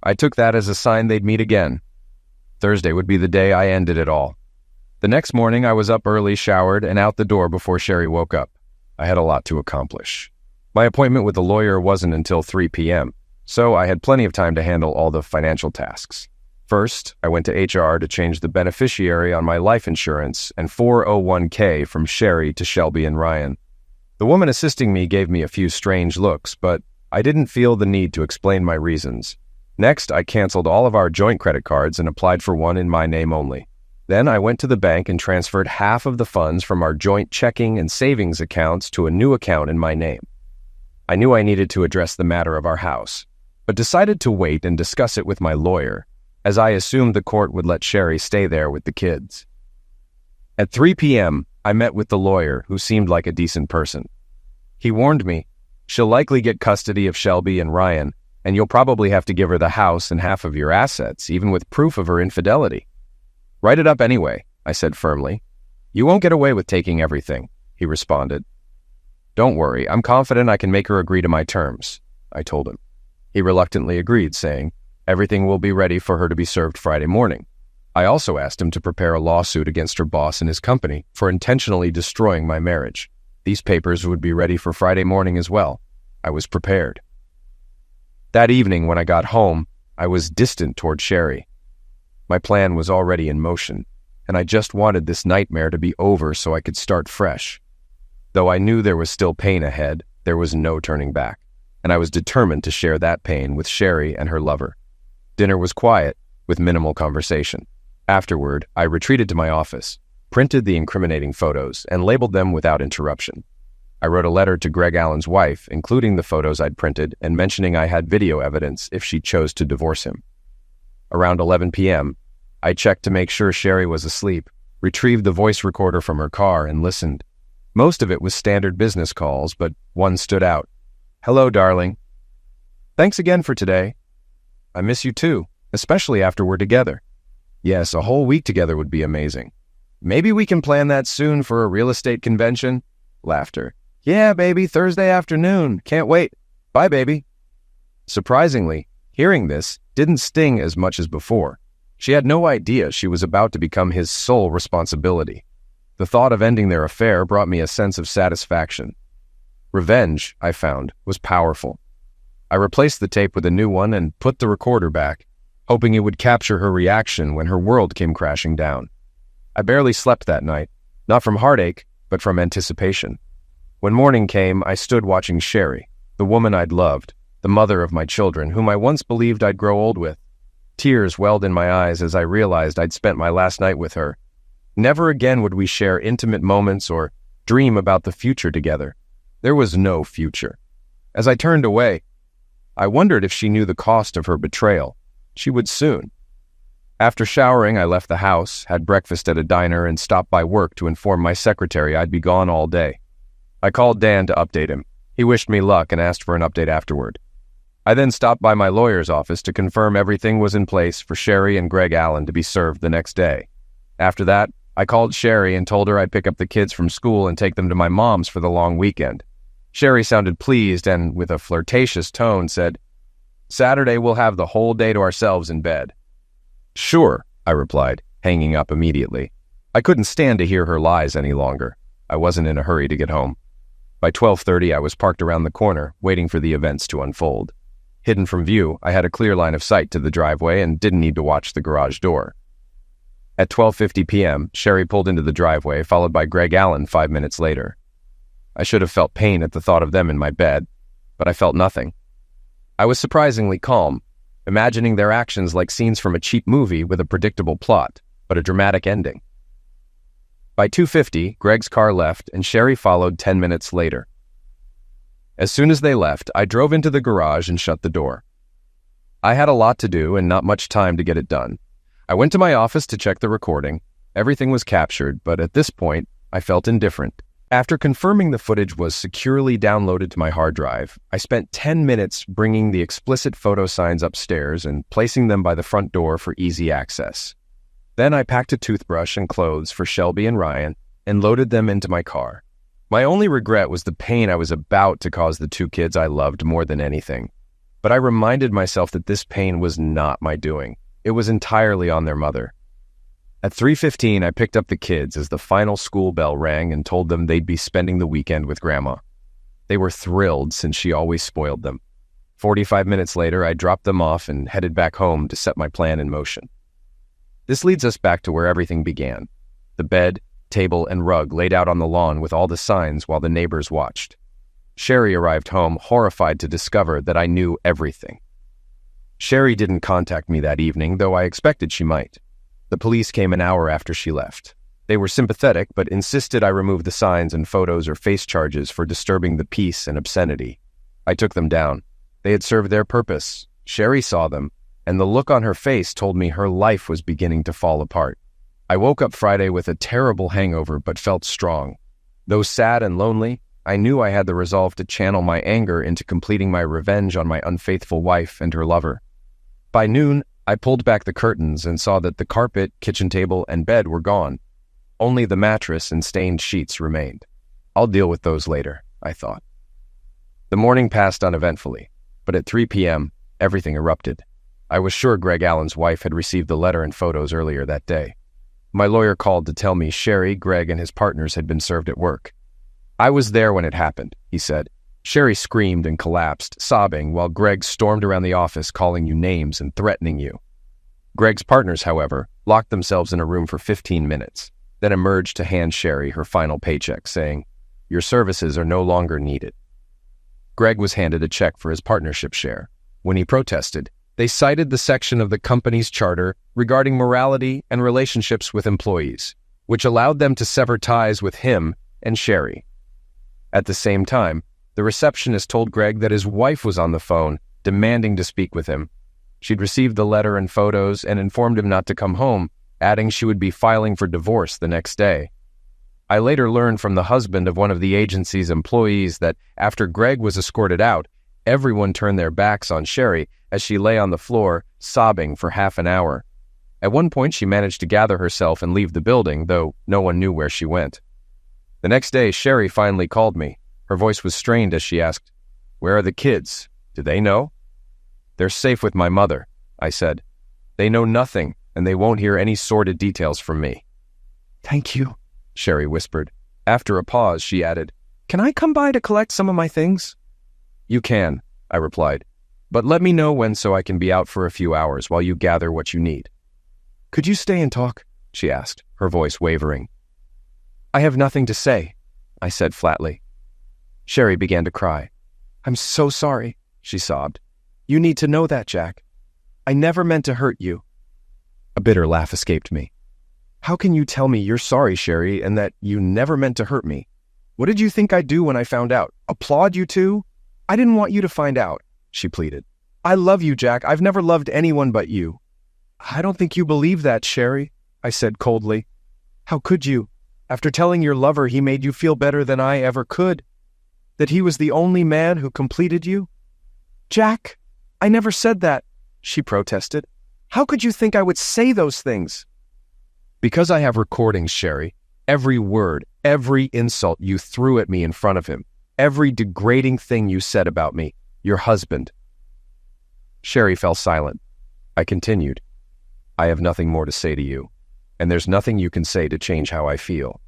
I took that as a sign they'd meet again. Thursday would be the day I ended it all. The next morning, I was up early, showered, and out the door before Sherry woke up. I had a lot to accomplish. My appointment with the lawyer wasn't until 3 p.m., so I had plenty of time to handle all the financial tasks. First, I went to HR to change the beneficiary on my life insurance and 401k from Sherry to Shelby and Ryan. The woman assisting me gave me a few strange looks, but I didn't feel the need to explain my reasons. Next, I canceled all of our joint credit cards and applied for one in my name only. Then I went to the bank and transferred half of the funds from our joint checking and savings accounts to a new account in my name. I knew I needed to address the matter of our house, but decided to wait and discuss it with my lawyer, as I assumed the court would let Sherry stay there with the kids. At 3 p.m., I met with the lawyer, who seemed like a decent person. He warned me, "She'll likely get custody of Shelby and Ryan, and you'll probably have to give her the house and half of your assets, even with proof of her infidelity." "Write it up anyway," I said firmly. "You won't get away with taking everything," he responded. "Don't worry, I'm confident I can make her agree to my terms," I told him. He reluctantly agreed, saying, Everything will be ready for her to be served Friday morning. I also asked him to prepare a lawsuit against her boss and his company for intentionally destroying my marriage. These papers would be ready for Friday morning as well. I was prepared. That evening when I got home, I was distant toward Sherry. My plan was already in motion, and I just wanted this nightmare to be over so I could start fresh. Though I knew there was still pain ahead, there was no turning back, and I was determined to share that pain with Sherry and her lover. Dinner was quiet, with minimal conversation. Afterward, I retreated to my office, printed the incriminating photos, and labeled them without interruption. I wrote a letter to Greg Allen's wife, including the photos I'd printed and mentioning I had video evidence if she chose to divorce him. Around 11 p.m., I checked to make sure Sherry was asleep, retrieved the voice recorder from her car, and listened. Most of it was standard business calls, but one stood out. "Hello, darling. Thanks again for today. I miss you too, especially after we're together. Yes, a whole week together would be amazing. Maybe we can plan that soon for a real estate convention." Laughter. "Yeah, baby, Thursday afternoon. Can't wait. Bye, baby." Surprisingly, hearing this didn't sting as much as before. She had no idea she was about to become his sole responsibility. The thought of ending their affair brought me a sense of satisfaction. Revenge, I found, was powerful. I replaced the tape with a new one and put the recorder back, hoping it would capture her reaction when her world came crashing down. I barely slept that night, not from heartache, but from anticipation. When morning came, I stood watching Sherry, the woman I'd loved, the mother of my children, whom I once believed I'd grow old with. Tears welled in my eyes as I realized I'd spent my last night with her. Never again would we share intimate moments or dream about the future together. There was no future. As I turned away, I wondered if she knew the cost of her betrayal. She would soon. After showering, I left the house, had breakfast at a diner, and stopped by work to inform my secretary I'd be gone all day. I called Dan to update him. He wished me luck and asked for an update afterward. I then stopped by my lawyer's office to confirm everything was in place for Sherry and Greg Allen to be served the next day. After that, I called Sherry and told her I'd pick up the kids from school and take them to my mom's for the long weekend. Sherry sounded pleased and, with a flirtatious tone, said, "Saturday we'll have the whole day to ourselves in bed." "Sure," I replied, hanging up immediately. I couldn't stand to hear her lies any longer. I wasn't in a hurry to get home. By 12:30, I was parked around the corner, waiting for the events to unfold. Hidden from view, I had a clear line of sight to the driveway and didn't need to watch the garage door. At 12:50 p.m., Sherry pulled into the driveway, followed by Greg Allen 5 minutes later. I should have felt pain at the thought of them in my bed, but I felt nothing. I was surprisingly calm, imagining their actions like scenes from a cheap movie with a predictable plot, but a dramatic ending. By 2:50, Greg's car left and Sherry followed 10 minutes later. As soon as they left, I drove into the garage and shut the door. I had a lot to do and not much time to get it done. I went to my office to check the recording. Everything was captured, but at this point, I felt indifferent. After confirming the footage was securely downloaded to my hard drive, I spent 10 minutes bringing the explicit photo signs upstairs and placing them by the front door for easy access. Then I packed a toothbrush and clothes for Shelby and Ryan and loaded them into my car. My only regret was the pain I was about to cause the two kids I loved more than anything. But I reminded myself that this pain was not my doing. It was entirely on their mother. At 3:15, I picked up the kids as the final school bell rang and told them they'd be spending the weekend with Grandma. They were thrilled since she always spoiled them. 45 minutes later, I dropped them off and headed back home to set my plan in motion. This leads us back to where everything began. The bed, table, and rug laid out on the lawn with all the signs while the neighbors watched. Sherry arrived home, horrified to discover that I knew everything. Sherry didn't contact me that evening, though I expected she might. The police came an hour after she left. They were sympathetic, but insisted I remove the signs and photos or face charges for disturbing the peace and obscenity. I took them down. They had served their purpose. Sherry saw them, and the look on her face told me her life was beginning to fall apart. I woke up Friday with a terrible hangover but felt strong. Though sad and lonely, I knew I had the resolve to channel my anger into completing my revenge on my unfaithful wife and her lover. By noon, I pulled back the curtains and saw that the carpet, kitchen table, and bed were gone. Only the mattress and stained sheets remained. I'll deal with those later, I thought. The morning passed uneventfully, but at 3 p.m., everything erupted. I was sure Greg Allen's wife had received the letter and photos earlier that day. My lawyer called to tell me Sherry, Greg, and his partners had been served at work. I was there when it happened, he said. Sherry screamed and collapsed, sobbing, while Greg stormed around the office calling you names and threatening you. Greg's partners, however, locked themselves in a room for 15 minutes, then emerged to hand Sherry her final paycheck, saying, "Your services are no longer needed." Greg was handed a check for his partnership share. When he protested, they cited the section of the company's charter regarding morality and relationships with employees, which allowed them to sever ties with him and Sherry. At the same time, the receptionist told Greg that his wife was on the phone, demanding to speak with him. She'd received the letter and photos and informed him not to come home, adding she would be filing for divorce the next day. I later learned from the husband of one of the agency's employees that after Greg was escorted out, everyone turned their backs on Sherry as she lay on the floor, sobbing for half an hour. At one point, she managed to gather herself and leave the building, though no one knew where she went. The next day, Sherry finally called me. Her voice was strained as she asked, "Where are the kids? Do they know?" "They're safe with my mother," I said. "They know nothing, and they won't hear any sordid details from me." Thank you, Sherry whispered. After a pause, she added, "Can I come by to collect some of my things?" "You can," I replied, "but let me know when so I can be out for a few hours while you gather what you need." "Could you stay and talk?" she asked, her voice wavering. "I have nothing to say," I said flatly. Sherry began to cry. "I'm so sorry," she sobbed. "You need to know that, Jack. I never meant to hurt you." A bitter laugh escaped me. "How can you tell me you're sorry, Sherry, and that you never meant to hurt me? What did you think I'd do when I found out? Applaud you too? I didn't want you to find out," she pleaded. "I love you, Jack. I've never loved anyone but you." "I don't think you believe that, Sherry," I said coldly. "How could you? After telling your lover he made you feel better than I ever could? That he was the only man who completed you?" "Jack, I never said that," she protested. "How could you think I would say those things?" "Because I have recordings, Sherry. Every word, every insult you threw at me in front of him, every degrading thing you said about me, your husband." Sherry fell silent. I continued, "I have nothing more to say to you, and there's nothing you can say to change how I feel."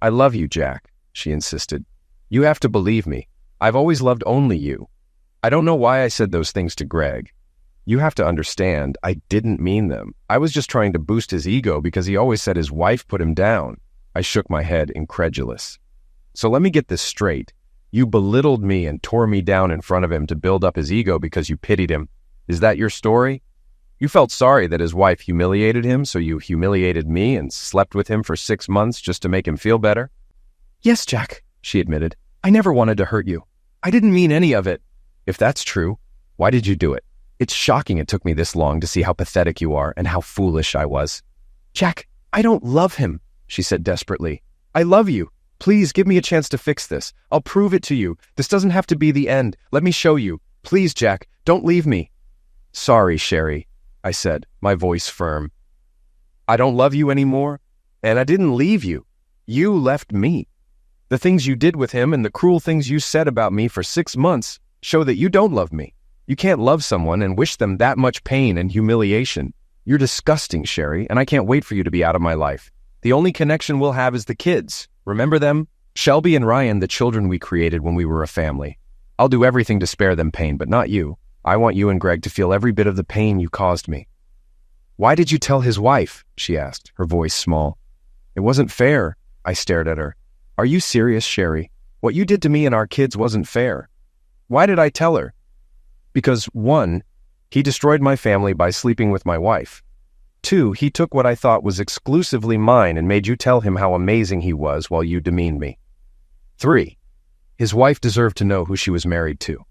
"I love you, Jack," she insisted. "You have to believe me. I've always loved only you. I don't know why I said those things to Greg. You have to understand, I didn't mean them. I was just trying to boost his ego because he always said his wife put him down." I shook my head, incredulous. "So let me get this straight. You belittled me and tore me down in front of him to build up his ego because you pitied him. Is that your story? You felt sorry that his wife humiliated him, so you humiliated me and slept with him for 6 months just to make him feel better?" "Yes, Jack," she admitted. "I never wanted to hurt you. I didn't mean any of it." "If that's true, why did you do it? It's shocking it took me this long to see how pathetic you are and how foolish I was." "Jack, I don't love him," she said desperately. "I love you. Please give me a chance to fix this. I'll prove it to you. This doesn't have to be the end. Let me show you. Please, Jack, don't leave me." "Sorry, Sherry," I said, my voice firm. "I don't love you anymore, and I didn't leave you. You left me. The things you did with him and the cruel things you said about me for 6 months show that you don't love me. You can't love someone and wish them that much pain and humiliation. You're disgusting, Sherry, and I can't wait for you to be out of my life. The only connection we'll have is the kids. Remember them? Shelby and Ryan, the children we created when we were a family. I'll do everything to spare them pain, but not you. I want you and Greg to feel every bit of the pain you caused me." "Why did you tell his wife?" she asked, her voice small. "It wasn't fair." I stared at her. "Are you serious, Sherry? What you did to me and our kids wasn't fair." "Why did I tell her?" "Because 1, he destroyed my family by sleeping with my wife. 2, he took what I thought was exclusively mine and made you tell him how amazing he was while you demeaned me. 3, his wife deserved to know who she was married to.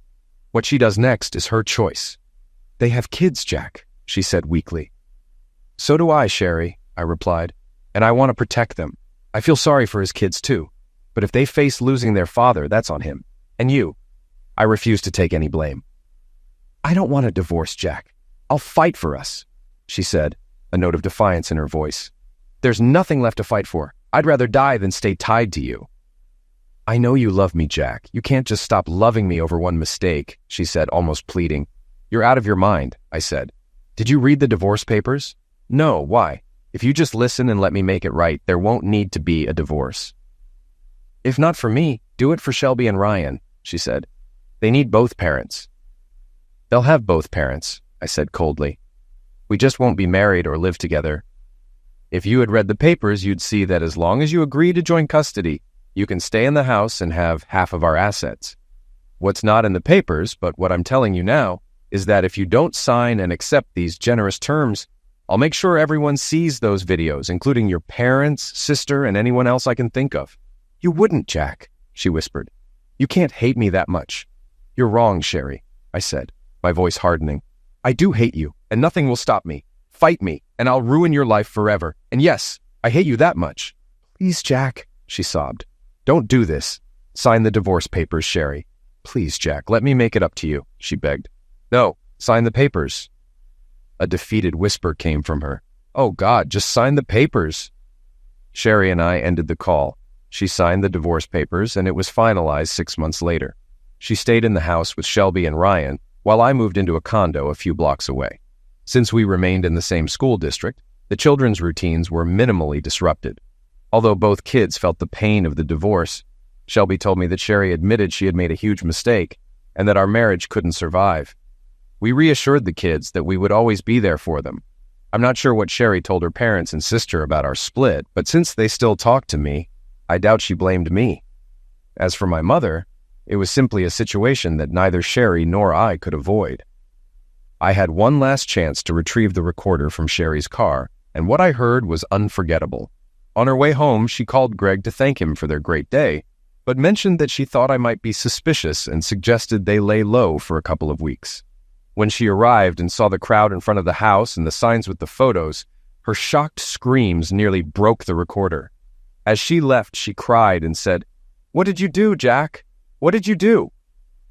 What she does next is her choice." "They have kids, Jack," she said weakly. "So do I, Sherry," I replied, "and I want to protect them. I feel sorry for his kids too, but if they face losing their father, that's on him. And you." I refuse to take any blame. "I don't want a divorce, Jack. I'll fight for us," she said, a note of defiance in her voice. "There's nothing left to fight for. I'd rather die than stay tied to you." "I know you love me, Jack. You can't just stop loving me over one mistake," she said, almost pleading. "You're out of your mind," I said. Did you read the divorce papers? No, why? If you just listen and let me make it right, there won't need to be a divorce. If not for me, do it for Shelby and Ryan, she said. They need both parents. They'll have both parents, I said coldly. We just won't be married or live together. If you had read the papers, you'd see that as long as you agree to join custody, you can stay in the house and have half of our assets. What's not in the papers, but what I'm telling you now, is that if you don't sign and accept these generous terms, I'll make sure everyone sees those videos, including your parents, sister, and anyone else I can think of. You wouldn't, Jack, she whispered. You can't hate me that much. You're wrong, Sherry, I said, my voice hardening. I do hate you, and nothing will stop me. Fight me, and I'll ruin your life forever. And yes, I hate you that much. Please, Jack, she sobbed. Don't do this. Sign the divorce papers, Sherry. Please, Jack, let me make it up to you, she begged. No, sign the papers. A defeated whisper came from her. Oh, God, just sign the papers. Sherry and I ended the call. She signed the divorce papers, and it was finalized 6 months later. She stayed in the house with Shelby and Ryan, while I moved into a condo a few blocks away. Since we remained in the same school district, the children's routines were minimally disrupted. Although both kids felt the pain of the divorce, Shelby told me that Sherry admitted she had made a huge mistake and that our marriage couldn't survive. We reassured the kids that we would always be there for them. I'm not sure what Sherry told her parents and sister about our split, but since they still talked to me, I doubt she blamed me. As for my mother, it was simply a situation that neither Sherry nor I could avoid. I had one last chance to retrieve the recorder from Sherry's car, and what I heard was unforgettable. On her way home, she called Greg to thank him for their great day, but mentioned that she thought I might be suspicious and suggested they lay low for a couple of weeks. When she arrived and saw the crowd in front of the house and the signs with the photos, her shocked screams nearly broke the recorder. As she left, she cried and said, "What did you do, Jack? What did you do?"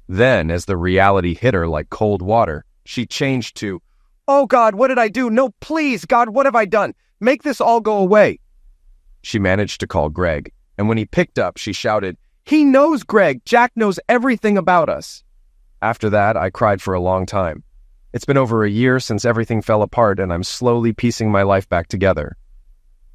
Then, as the reality hit her like cold water, she changed to, "Oh, God, what did I do? No, please, God, what have I done? Make this all go away." She managed to call Greg, and when he picked up, she shouted, "He knows, Greg! Jack knows everything about us!" After that, I cried for a long time. It's been over a year since everything fell apart, and I'm slowly piecing my life back together.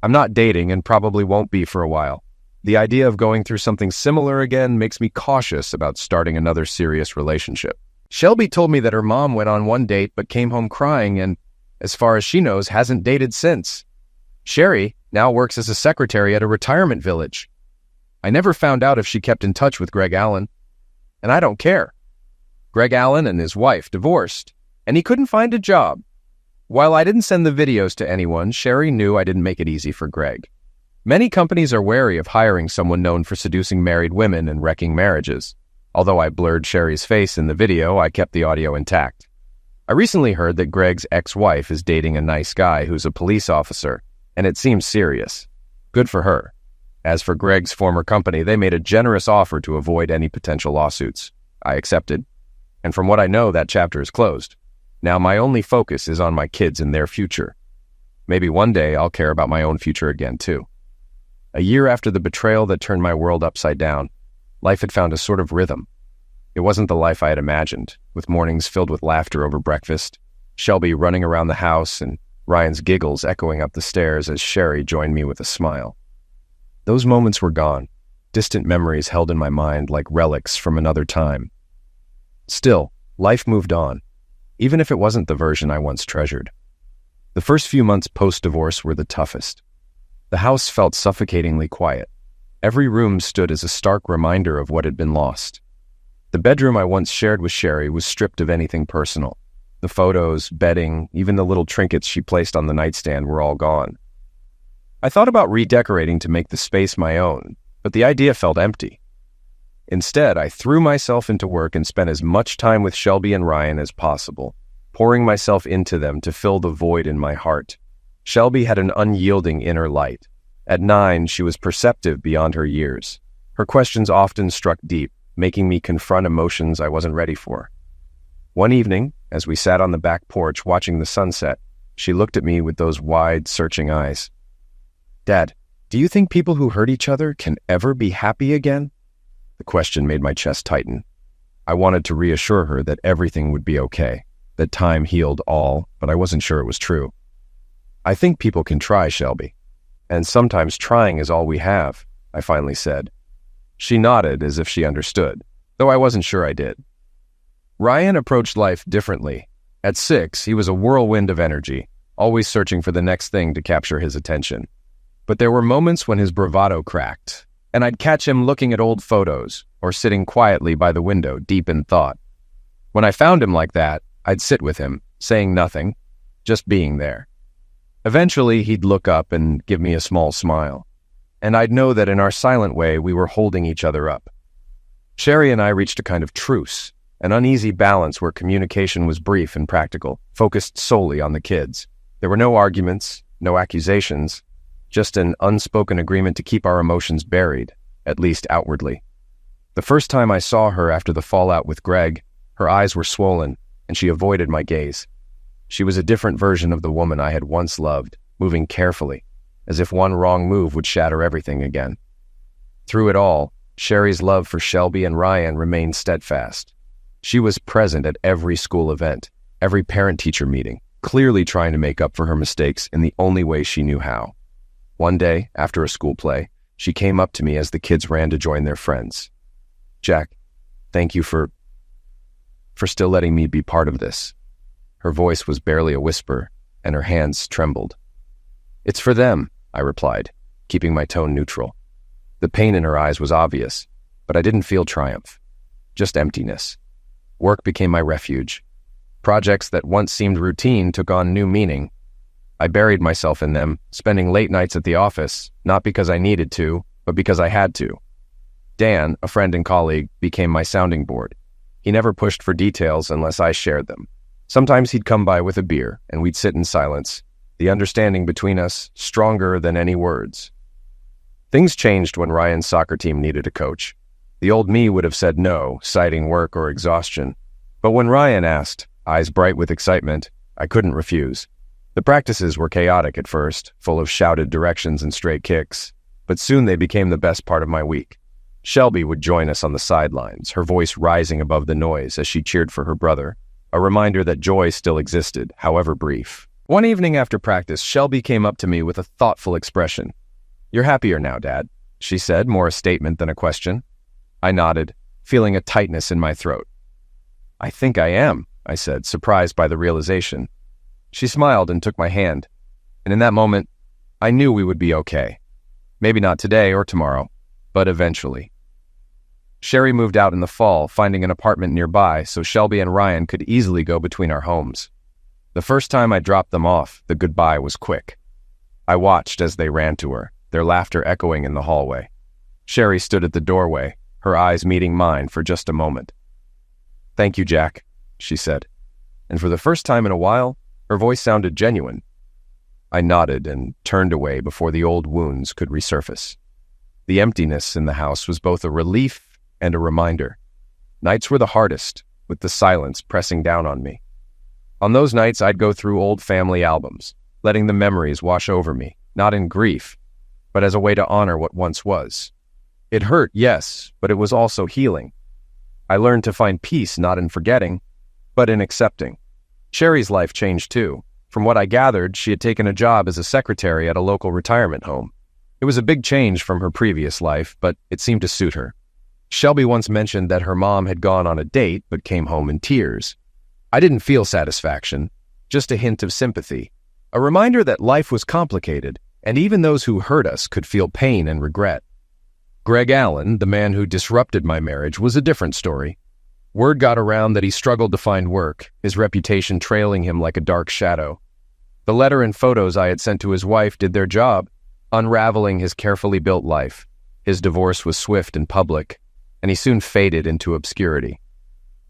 I'm not dating and probably won't be for a while. The idea of going through something similar again makes me cautious about starting another serious relationship. Shelby told me that her mom went on one date but came home crying and, as far as she knows, hasn't dated since. Sherry now works as a secretary at a retirement village. I never found out if she kept in touch with Greg Allen, and I don't care. Greg Allen and his wife divorced, and he couldn't find a job. While I didn't send the videos to anyone, Sherry knew I didn't make it easy for Greg. Many companies are wary of hiring someone known for seducing married women and wrecking marriages. Although I blurred Sherry's face in the video, I kept the audio intact. I recently heard that Greg's ex-wife is dating a nice guy who's a police officer, and it seems serious. Good for her. As for Greg's former company, they made a generous offer to avoid any potential lawsuits. I accepted. And from what I know, that chapter is closed. Now my only focus is on my kids and their future. Maybe one day I'll care about my own future again, too. A year after the betrayal that turned my world upside down, life had found a sort of rhythm. It wasn't the life I had imagined, with mornings filled with laughter over breakfast, Shelby running around the house, and Ryan's giggles echoing up the stairs as Sherry joined me with a smile. Those moments were gone, distant memories held in my mind like relics from another time. Still, life moved on, even if it wasn't the version I once treasured. The first few months post-divorce were the toughest. The house felt suffocatingly quiet. Every room stood as a stark reminder of what had been lost. The bedroom I once shared with Sherry was stripped of anything personal. The photos, bedding, even the little trinkets she placed on the nightstand were all gone. I thought about redecorating to make the space my own, but the idea felt empty. Instead, I threw myself into work and spent as much time with Shelby and Ryan as possible, pouring myself into them to fill the void in my heart. Shelby had an unyielding inner light. At 9, she was perceptive beyond her years. Her questions often struck deep, making me confront emotions I wasn't ready for. One evening, as we sat on the back porch watching the sunset, she looked at me with those wide, searching eyes. "Dad, do you think people who hurt each other can ever be happy again?" The question made my chest tighten. I wanted to reassure her that everything would be okay, that time healed all, but I wasn't sure it was true. I think people can try, Shelby. And sometimes trying is all we have, I finally said. She nodded as if she understood, though I wasn't sure I did. Ryan approached life differently. At 6, he was a whirlwind of energy, always searching for the next thing to capture his attention. But there were moments when his bravado cracked, and I'd catch him looking at old photos or sitting quietly by the window, deep in thought. When I found him like that, I'd sit with him, saying nothing, just being there. Eventually, he'd look up and give me a small smile, and I'd know that in our silent way we were holding each other up. Sherry and I reached a kind of truce, an uneasy balance where communication was brief and practical, focused solely on the kids. There were no arguments, no accusations, just an unspoken agreement to keep our emotions buried, at least outwardly. The first time I saw her after the fallout with Greg, her eyes were swollen, and she avoided my gaze. She was a different version of the woman I had once loved, moving carefully, as if one wrong move would shatter everything again. Through it all, Sherry's love for Shelby and Ryan remained steadfast. She was present at every school event, every parent-teacher meeting, clearly trying to make up for her mistakes in the only way she knew how. One day, after a school play, she came up to me as the kids ran to join their friends. "Jack, thank you for still letting me be part of this." Her voice was barely a whisper, and her hands trembled. "It's for them," I replied, keeping my tone neutral. The pain in her eyes was obvious, but I didn't feel triumph, just emptiness. Work became my refuge. Projects that once seemed routine took on new meaning. I buried myself in them, spending late nights at the office, not because I needed to, but because I had to. Dan, a friend and colleague, became my sounding board. He never pushed for details unless I shared them. Sometimes he'd come by with a beer, and we'd sit in silence, the understanding between us stronger than any words. Things changed when Ryan's soccer team needed a coach. The old me would have said no, citing work or exhaustion. But when Ryan asked, eyes bright with excitement, I couldn't refuse. The practices were chaotic at first, full of shouted directions and stray kicks, but soon they became the best part of my week. Shelby would join us on the sidelines, her voice rising above the noise as she cheered for her brother, a reminder that joy still existed, however brief. One evening after practice, Shelby came up to me with a thoughtful expression. "You're happier now, Dad," she said, more a statement than a question. I nodded, feeling a tightness in my throat. "I think I am," I said, surprised by the realization. She smiled and took my hand, and in that moment, I knew we would be okay. Maybe not today or tomorrow, but eventually. Sherry moved out in the fall, finding an apartment nearby so Shelby and Ryan could easily go between our homes. The first time I dropped them off, the goodbye was quick. I watched as they ran to her, their laughter echoing in the hallway. Sherry stood at the doorway, her eyes meeting mine for just a moment. "Thank you, Jack," she said, and for the first time in a while, her voice sounded genuine. I nodded and turned away before the old wounds could resurface. The emptiness in the house was both a relief and a reminder. Nights were the hardest, with the silence pressing down on me. On those nights, I'd go through old family albums, letting the memories wash over me, not in grief, but as a way to honor what once was. It hurt, yes, but it was also healing. I learned to find peace not in forgetting, but in accepting. Sherry's life changed too. From what I gathered, she had taken a job as a secretary at a local retirement home. It was a big change from her previous life, but it seemed to suit her. Shelby once mentioned that her mom had gone on a date but came home in tears. I didn't feel satisfaction, just a hint of sympathy, a reminder that life was complicated, and even those who hurt us could feel pain and regret. Greg Allen, the man who disrupted my marriage, was a different story. Word got around that he struggled to find work, his reputation trailing him like a dark shadow. The letter and photos I had sent to his wife did their job, unraveling his carefully built life. His divorce was swift and public, and he soon faded into obscurity.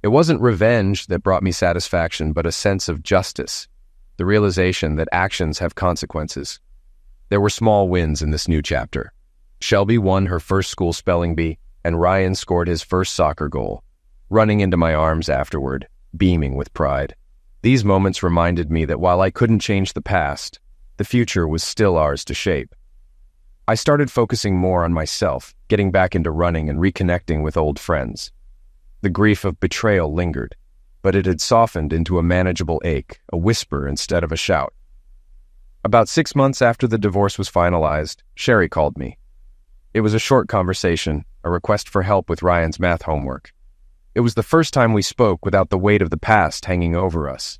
It wasn't revenge that brought me satisfaction, but a sense of justice, the realization that actions have consequences. There were small wins in this new chapter. Shelby won her first school spelling bee, and Ryan scored his first soccer goal, running into my arms afterward, beaming with pride. These moments reminded me that while I couldn't change the past, the future was still ours to shape. I started focusing more on myself, getting back into running and reconnecting with old friends. The grief of betrayal lingered. but it had softened into a manageable ache, a whisper instead of a shout. About 6 months after the divorce was finalized, Sherry called me. It was a short conversation, a request for help with Ryan's math homework. It was the first time we spoke without the weight of the past hanging over us.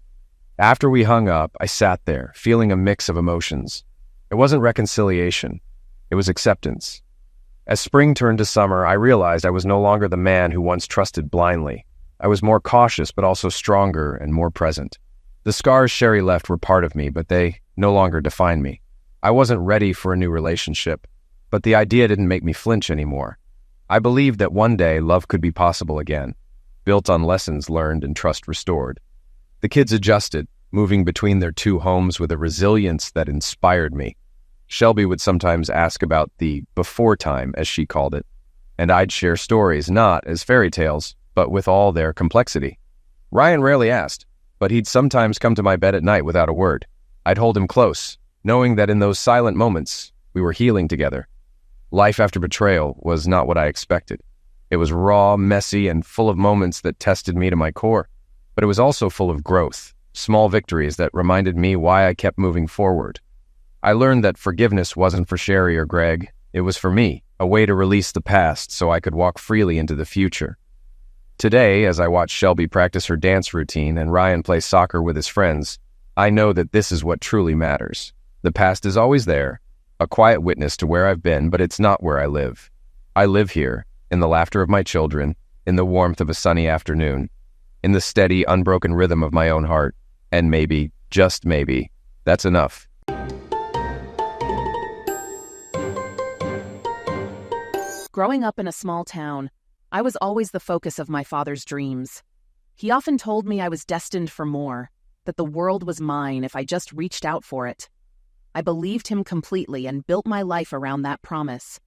After we hung up, I sat there, feeling a mix of emotions. It wasn't reconciliation. It was acceptance. As spring turned to summer, I realized I was no longer the man who once trusted blindly. I was more cautious, but also stronger and more present. The scars Sherry left were part of me, but they no longer defined me. I wasn't ready for a new relationship, but the idea didn't make me flinch anymore. I believed that one day love could be possible again, built on lessons learned and trust restored. The kids adjusted, moving between their two homes with a resilience that inspired me. Shelby would sometimes ask about the before time, as she called it, and I'd share stories not as fairy tales, but with all their complexity. Ryan rarely asked, but he'd sometimes come to my bed at night without a word. I'd hold him close, knowing that in those silent moments, we were healing together. Life after betrayal was not what I expected. It was raw, messy, and full of moments that tested me to my core, but it was also full of growth, small victories that reminded me why I kept moving forward. I learned that forgiveness wasn't for Sherry or Greg. It was for me, a way to release the past so I could walk freely into the future. Today, as I watch Shelby practice her dance routine and Ryan play soccer with his friends, I know that this is what truly matters. The past is always there, a quiet witness to where I've been, but it's not where I live. I live here, in the laughter of my children, in the warmth of a sunny afternoon, in the steady, unbroken rhythm of my own heart, and maybe, just maybe, that's enough. Growing up in a small town, I was always the focus of my father's dreams. He often told me I was destined for more, that the world was mine if I just reached out for it. I believed him completely and built my life around that promise.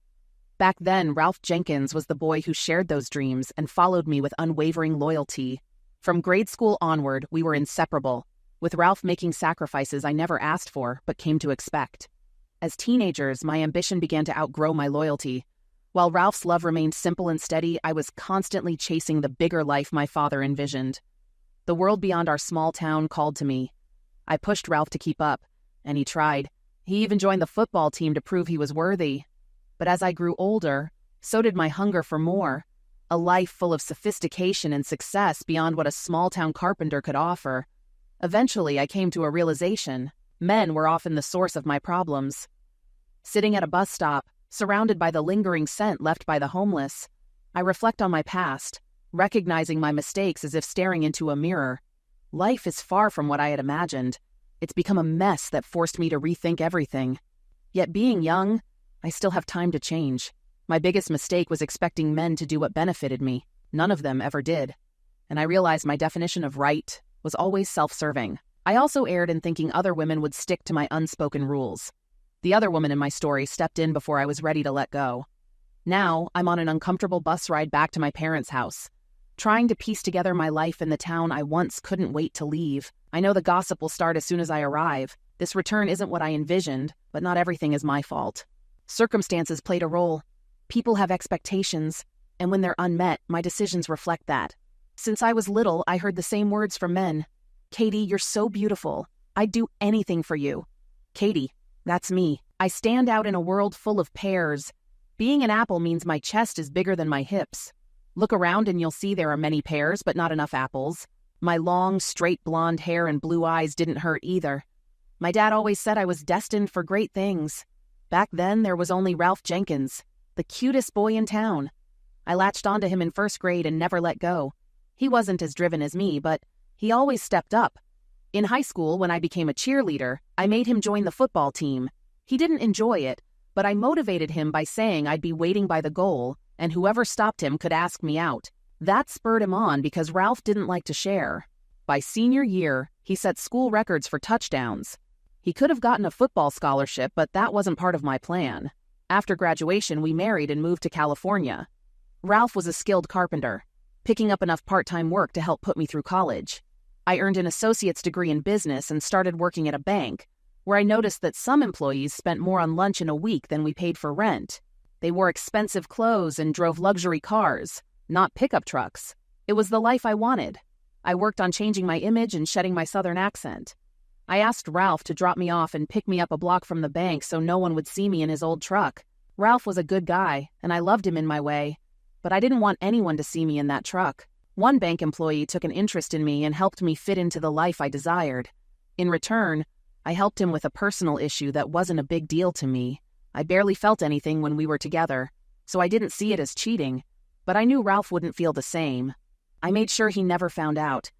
Back then, Ralph Jenkins was the boy who shared those dreams and followed me with unwavering loyalty. From grade school onward, we were inseparable, with Ralph making sacrifices I never asked for but came to expect. As teenagers, my ambition began to outgrow my loyalty. While Ralph's love remained simple and steady, I was constantly chasing the bigger life my father envisioned. The world beyond our small town called to me. I pushed Ralph to keep up, and he tried. He even joined the football team to prove he was worthy. But as I grew older, so did my hunger for more, a life full of sophistication and success beyond what a small-town carpenter could offer. Eventually, I came to a realization. Men were often the source of my problems. Sitting at a bus stop, surrounded by the lingering scent left by the homeless, I reflect on my past, recognizing my mistakes as if staring into a mirror. Life is far from what I had imagined. It's become a mess that forced me to rethink everything. Yet being young, I still have time to change. My biggest mistake was expecting men to do what benefited me. None of them ever did. And I realized my definition of right was always self-serving. I also erred in thinking other women would stick to my unspoken rules. The other woman in my story stepped in before I was ready to let go. Now, I'm on an uncomfortable bus ride back to my parents' house, trying to piece together my life in the town I once couldn't wait to leave. I know the gossip will start as soon as I arrive. This return isn't what I envisioned, but not everything is my fault. Circumstances played a role. People have expectations, and when they're unmet, my decisions reflect that. Since I was little, I heard the same words from men. "Katie, you're so beautiful. I'd do anything for you." Katie, that's me. I stand out in a world full of pears. Being an apple means my chest is bigger than my hips. Look around and you'll see there are many pears, but not enough apples. My long, straight blonde hair and blue eyes didn't hurt either. My dad always said I was destined for great things. Back then, there was only Ralph Jenkins, the cutest boy in town. I latched onto him in first grade and never let go. He wasn't as driven as me, but he always stepped up. In high school, when I became a cheerleader, I made him join the football team. He didn't enjoy it, but I motivated him by saying I'd be waiting by the goal, and whoever stopped him could ask me out. That spurred him on because Ralph didn't like to share. By senior year, he set school records for touchdowns. He could have gotten a football scholarship, but that wasn't part of my plan. After graduation, we married and moved to California. Ralph was a skilled carpenter, picking up enough part-time work to help put me through college. I earned an associate's degree in business and started working at a bank, where I noticed that some employees spent more on lunch in a week than we paid for rent. They wore expensive clothes and drove luxury cars, not pickup trucks. It was the life I wanted. I worked on changing my image and shedding my southern accent. I asked Ralph to drop me off and pick me up a block from the bank so no one would see me in his old truck. Ralph was a good guy, and I loved him in my way, but I didn't want anyone to see me in that truck. One bank employee took an interest in me and helped me fit into the life I desired. In return, I helped him with a personal issue that wasn't a big deal to me. I barely felt anything when we were together, so I didn't see it as cheating, but I knew Ralph wouldn't feel the same. I made sure he never found out.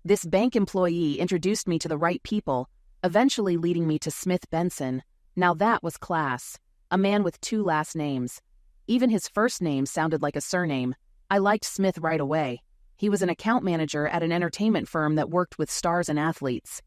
This bank employee introduced me to the right people, eventually leading me to Smith Benson. Now that was class. A man with 2 last names. Even his first name sounded like a surname. I liked Smith right away. He was an account manager at an entertainment firm that worked with stars and athletes.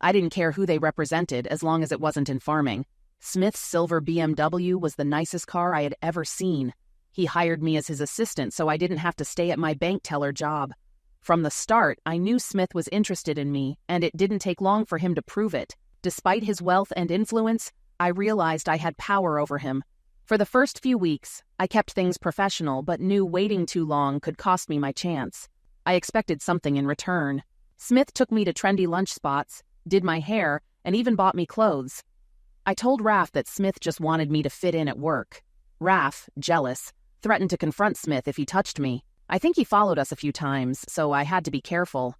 I didn't care who they represented as long as it wasn't in farming. Smith's silver BMW was the nicest car I had ever seen. He hired me as his assistant so I didn't have to stay at my bank teller job. From the start, I knew Smith was interested in me, and it didn't take long for him to prove it. Despite his wealth and influence, I realized I had power over him. For the first few weeks, I kept things professional but knew waiting too long could cost me my chance. I expected something in return. Smith took me to trendy lunch spots, did my hair, and even bought me clothes. I told Raph that Smith just wanted me to fit in at work. Raph, jealous, threatened to confront Smith if he touched me. I think he followed us a few times, so I had to be careful.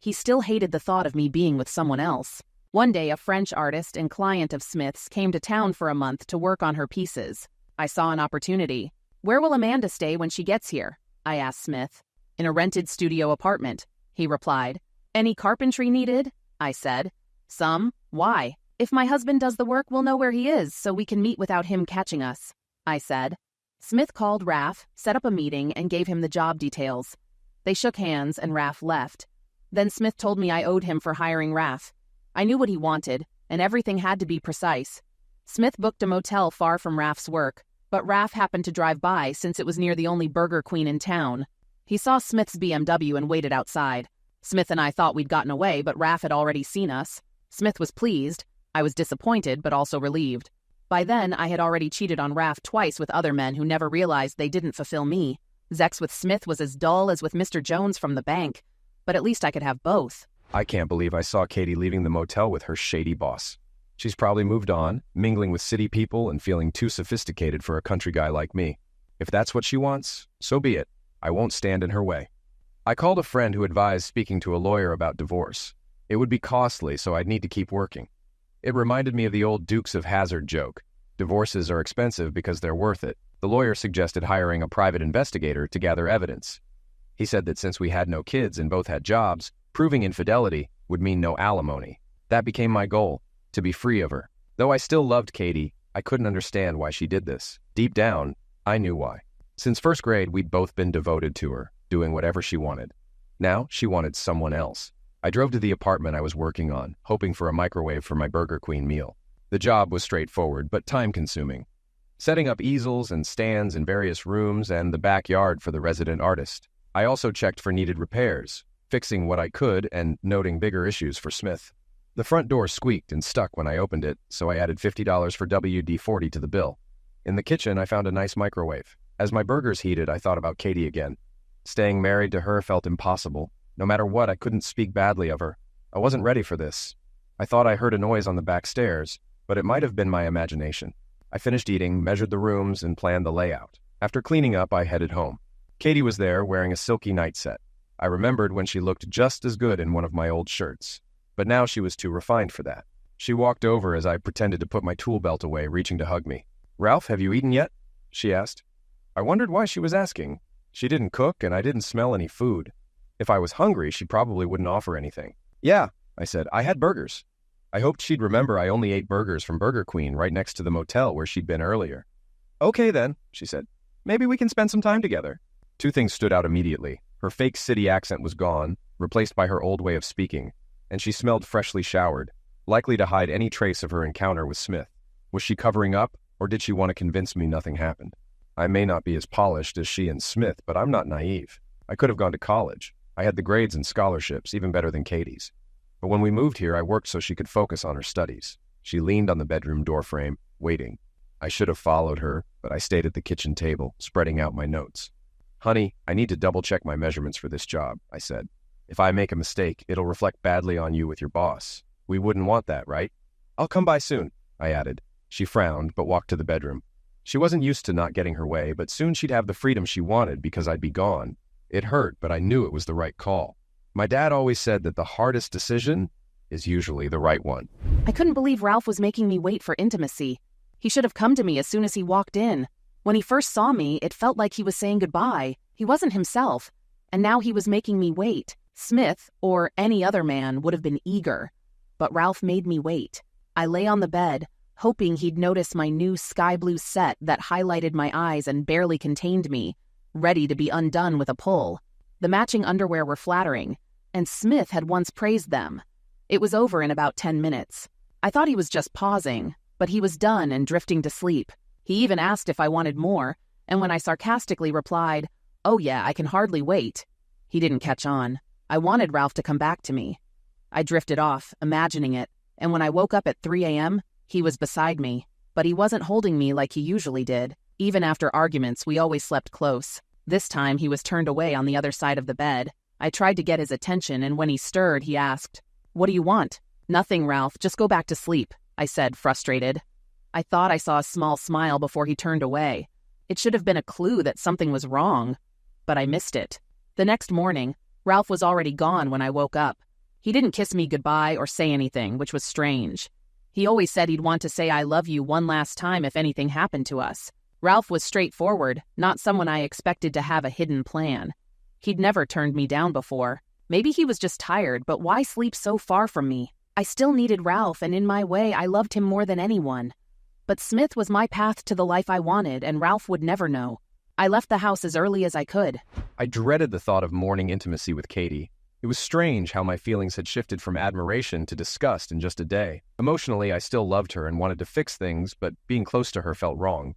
He still hated the thought of me being with someone else. One day, a French artist and client of Smith's came to town for a month to work on her pieces. I saw an opportunity. "Where will Amanda stay when she gets here?" I asked Smith. "In a rented studio apartment," he replied. "Any carpentry needed?" I said. "Some. Why? If my husband does the work, we'll know where he is, so we can meet without him catching us," I said. Smith called Raph, set up a meeting, and gave him the job details. They shook hands, and Raph left. Then Smith told me I owed him for hiring Raph. I knew what he wanted, and everything had to be precise. Smith booked a motel far from Raph's work, but Raph happened to drive by since it was near the only Burger Queen in town. He saw Smith's BMW and waited outside. Smith and I thought we'd gotten away, but Raph had already seen us. Smith was pleased. I was disappointed, but also relieved. By then, I had already cheated on Raph twice with other men who never realized they didn't fulfill me. Sex with Smith was as dull as with Mr. Jones from the bank, but at least I could have both. I can't believe I saw Katie leaving the motel with her shady boss. She's probably moved on, mingling with city people and feeling too sophisticated for a country guy like me. If that's what she wants, so be it. I won't stand in her way. I called a friend who advised speaking to a lawyer about divorce. It would be costly, so I'd need to keep working. It reminded me of the old Dukes of Hazzard joke. Divorces are expensive because they're worth it. The lawyer suggested hiring a private investigator to gather evidence. He said that since we had no kids and both had jobs, proving infidelity would mean no alimony. That became my goal, to be free of her. Though I still loved Katie, I couldn't understand why she did this. Deep down, I knew why. Since first grade, we'd both been devoted to her, doing whatever she wanted. Now, she wanted someone else. I drove to the apartment I was working on, hoping for a microwave for my Burger Queen meal. The job was straightforward, but time-consuming. Setting up easels and stands in various rooms and the backyard for the resident artist. I also checked for needed repairs, fixing what I could and noting bigger issues for Smith. The front door squeaked and stuck when I opened it, so I added $50 for WD-40 to the bill. In the kitchen, I found a nice microwave. As my burgers heated, I thought about Katie again. Staying married to her felt impossible. No matter what, I couldn't speak badly of her. I wasn't ready for this. I thought I heard a noise on the back stairs, but it might have been my imagination. I finished eating, measured the rooms, and planned the layout. After cleaning up, I headed home. Katie was there, wearing a silky nightset. I remembered when she looked just as good in one of my old shirts. But now she was too refined for that. She walked over as I pretended to put my tool belt away, reaching to hug me. "Ralph, have you eaten yet?" she asked. I wondered why she was asking. She didn't cook, and I didn't smell any food. If I was hungry, she probably wouldn't offer anything. "Yeah," I said. "I had burgers." I hoped she'd remember I only ate burgers from Burger Queen right next to the motel where she'd been earlier. "Okay then," she said. "Maybe we can spend some time together." Two things stood out immediately. Her fake city accent was gone, replaced by her old way of speaking, and she smelled freshly showered, likely to hide any trace of her encounter with Smith. Was she covering up, or did she want to convince me nothing happened? I may not be as polished as she and Smith, but I'm not naive. I could have gone to college. I had the grades and scholarships, even better than Katie's. But when we moved here, I worked so she could focus on her studies. She leaned on the bedroom doorframe, waiting. I should have followed her, but I stayed at the kitchen table, spreading out my notes. "Honey, I need to double-check my measurements for this job," I said. If I make a mistake, it'll reflect badly on you with your boss. We wouldn't want that, right? I'll come by soon, I added. She frowned, but walked to the bedroom. She wasn't used to not getting her way, but soon she'd have the freedom she wanted because I'd be gone. It hurt, but I knew it was the right call. My dad always said that the hardest decision is usually the right one. I couldn't believe Ralph was making me wait for intimacy. He should have come to me as soon as he walked in. When he first saw me, it felt like he was saying goodbye. He wasn't himself. And now he was making me wait. Smith, or any other man, would have been eager. But Ralph made me wait. I lay on the bed, hoping he'd notice my new sky blue set that highlighted my eyes and barely contained me, ready to be undone with a pull. The matching underwear were flattering, and Smith had once praised them. It was over in about 10 minutes. I thought he was just pausing, but he was done and drifting to sleep. He even asked if I wanted more, and when I sarcastically replied, "Oh yeah, I can hardly wait," he didn't catch on. I wanted Ralph to come back to me. I drifted off, imagining it, and when I woke up at 3 a.m., he was beside me, but he wasn't holding me like he usually did. Even after arguments, we always slept close. This time, he was turned away on the other side of the bed. I tried to get his attention, and when he stirred, he asked, "What do you want?" "Nothing, Ralph. Just go back to sleep," I said, frustrated. I thought I saw a small smile before he turned away. It should have been a clue that something was wrong, but I missed it. The next morning, Ralph was already gone when I woke up. He didn't kiss me goodbye or say anything, which was strange. He always said he'd want to say I love you one last time if anything happened to us. Ralph was straightforward, not someone I expected to have a hidden plan. He'd never turned me down before. Maybe he was just tired, but why sleep so far from me? I still needed Ralph, and in my way, I loved him more than anyone. But Smith was my path to the life I wanted, and Ralph would never know. I left the house as early as I could. I dreaded the thought of morning intimacy with Katie. It was strange how my feelings had shifted from admiration to disgust in just a day. Emotionally, I still loved her and wanted to fix things, but being close to her felt wrong.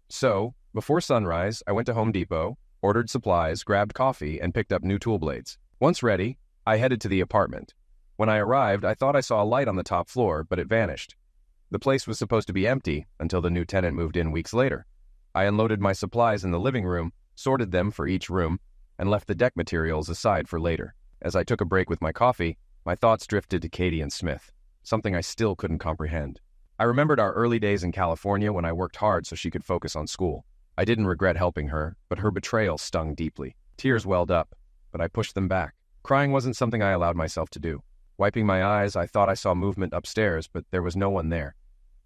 So, before sunrise, I went to Home Depot, ordered supplies, grabbed coffee, and picked up new tool blades. Once ready, I headed to the apartment. When I arrived, I thought I saw a light on the top floor, but it vanished. The place was supposed to be empty until the new tenant moved in weeks later. I unloaded my supplies in the living room, sorted them for each room, and left the deck materials aside for later. As I took a break with my coffee, my thoughts drifted to Katie and Smith, something I still couldn't comprehend. I remembered our early days in California when I worked hard so she could focus on school. I didn't regret helping her, but her betrayal stung deeply. Tears welled up, but I pushed them back. Crying wasn't something I allowed myself to do. Wiping my eyes, I thought I saw movement upstairs, but there was no one there.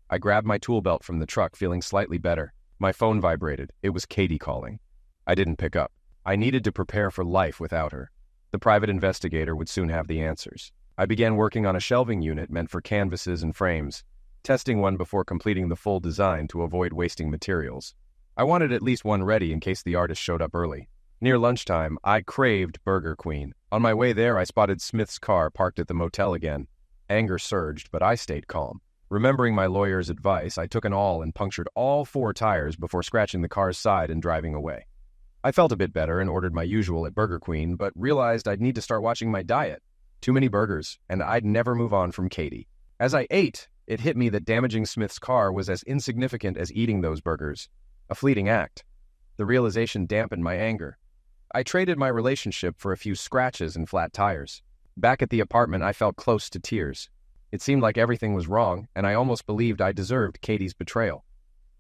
I grabbed my tool belt from the truck, feeling slightly better. My phone vibrated. It was Katie calling. I didn't pick up. I needed to prepare for life without her. The private investigator would soon have the answers. I began working on a shelving unit meant for canvases and frames, testing one before completing the full design to avoid wasting materials. I wanted at least one ready in case the artist showed up early. Near lunchtime, I craved Burger Queen. On my way there, I spotted Smith's car parked at the motel again. Anger surged, but I stayed calm. Remembering my lawyer's advice, I took an awl and punctured all 4 tires before scratching the car's side and driving away. I felt a bit better and ordered my usual at Burger Queen, but realized I'd need to start watching my diet. Too many burgers, and I'd never move on from Katie. As I ate, it hit me that damaging Smith's car was as insignificant as eating those burgers. A fleeting act. The realization dampened my anger. I traded my relationship for a few scratches and flat tires. Back at the apartment, I felt close to tears. It seemed like everything was wrong, and I almost believed I deserved Katie's betrayal.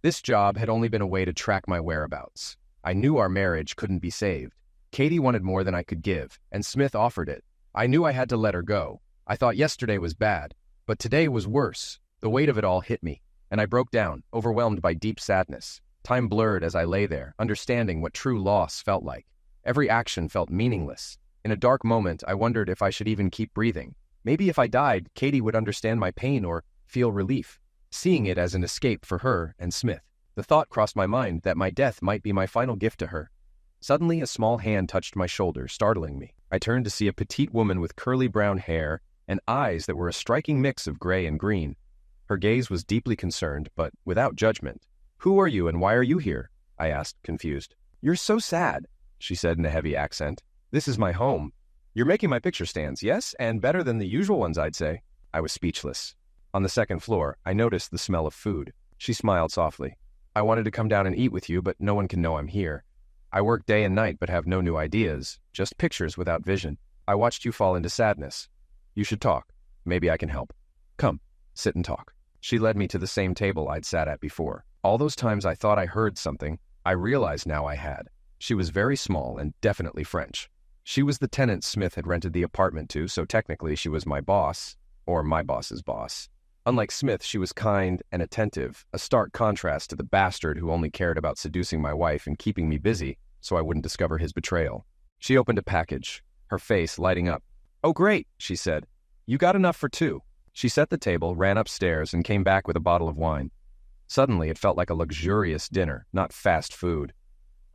This job had only been a way to track my whereabouts. I knew our marriage couldn't be saved. Katie wanted more than I could give, and Smith offered it. I knew I had to let her go. I thought yesterday was bad, but today was worse. The weight of it all hit me, and I broke down, overwhelmed by deep sadness. Time blurred as I lay there, understanding what true loss felt like. Every action felt meaningless. In a dark moment, I wondered if I should even keep breathing. Maybe if I died, Katie would understand my pain or feel relief, seeing it as an escape for her and Smith. The thought crossed my mind that my death might be my final gift to her. Suddenly, a small hand touched my shoulder, startling me. I turned to see a petite woman with curly brown hair and eyes that were a striking mix of gray and green. Her gaze was deeply concerned, but without judgment. "Who are you and why are you here?" I asked, confused. "You're so sad," she said in a heavy accent. "This is my home. You're making my picture stands, yes? And better than the usual ones, I'd say." I was speechless. On the second floor, I noticed the smell of food. She smiled softly. "I wanted to come down and eat with you, but no one can know I'm here. I work day and night but have no new ideas, just pictures without vision." I watched you fall into sadness. You should talk. Maybe I can help. Come, sit and talk. She led me to the same table I'd sat at before. All those times I thought I heard something, I realized now I had. She was very small and definitely French. She was the tenant Smith had rented the apartment to, so technically she was my boss, or my boss's boss. Unlike Smith, she was kind and attentive, a stark contrast to the bastard who only cared about seducing my wife and keeping me busy so I wouldn't discover his betrayal. She opened a package, her face lighting up. "Oh, great," she said. "You got enough for two." She set the table, ran upstairs, and came back with a bottle of wine. Suddenly, it felt like a luxurious dinner, not fast food.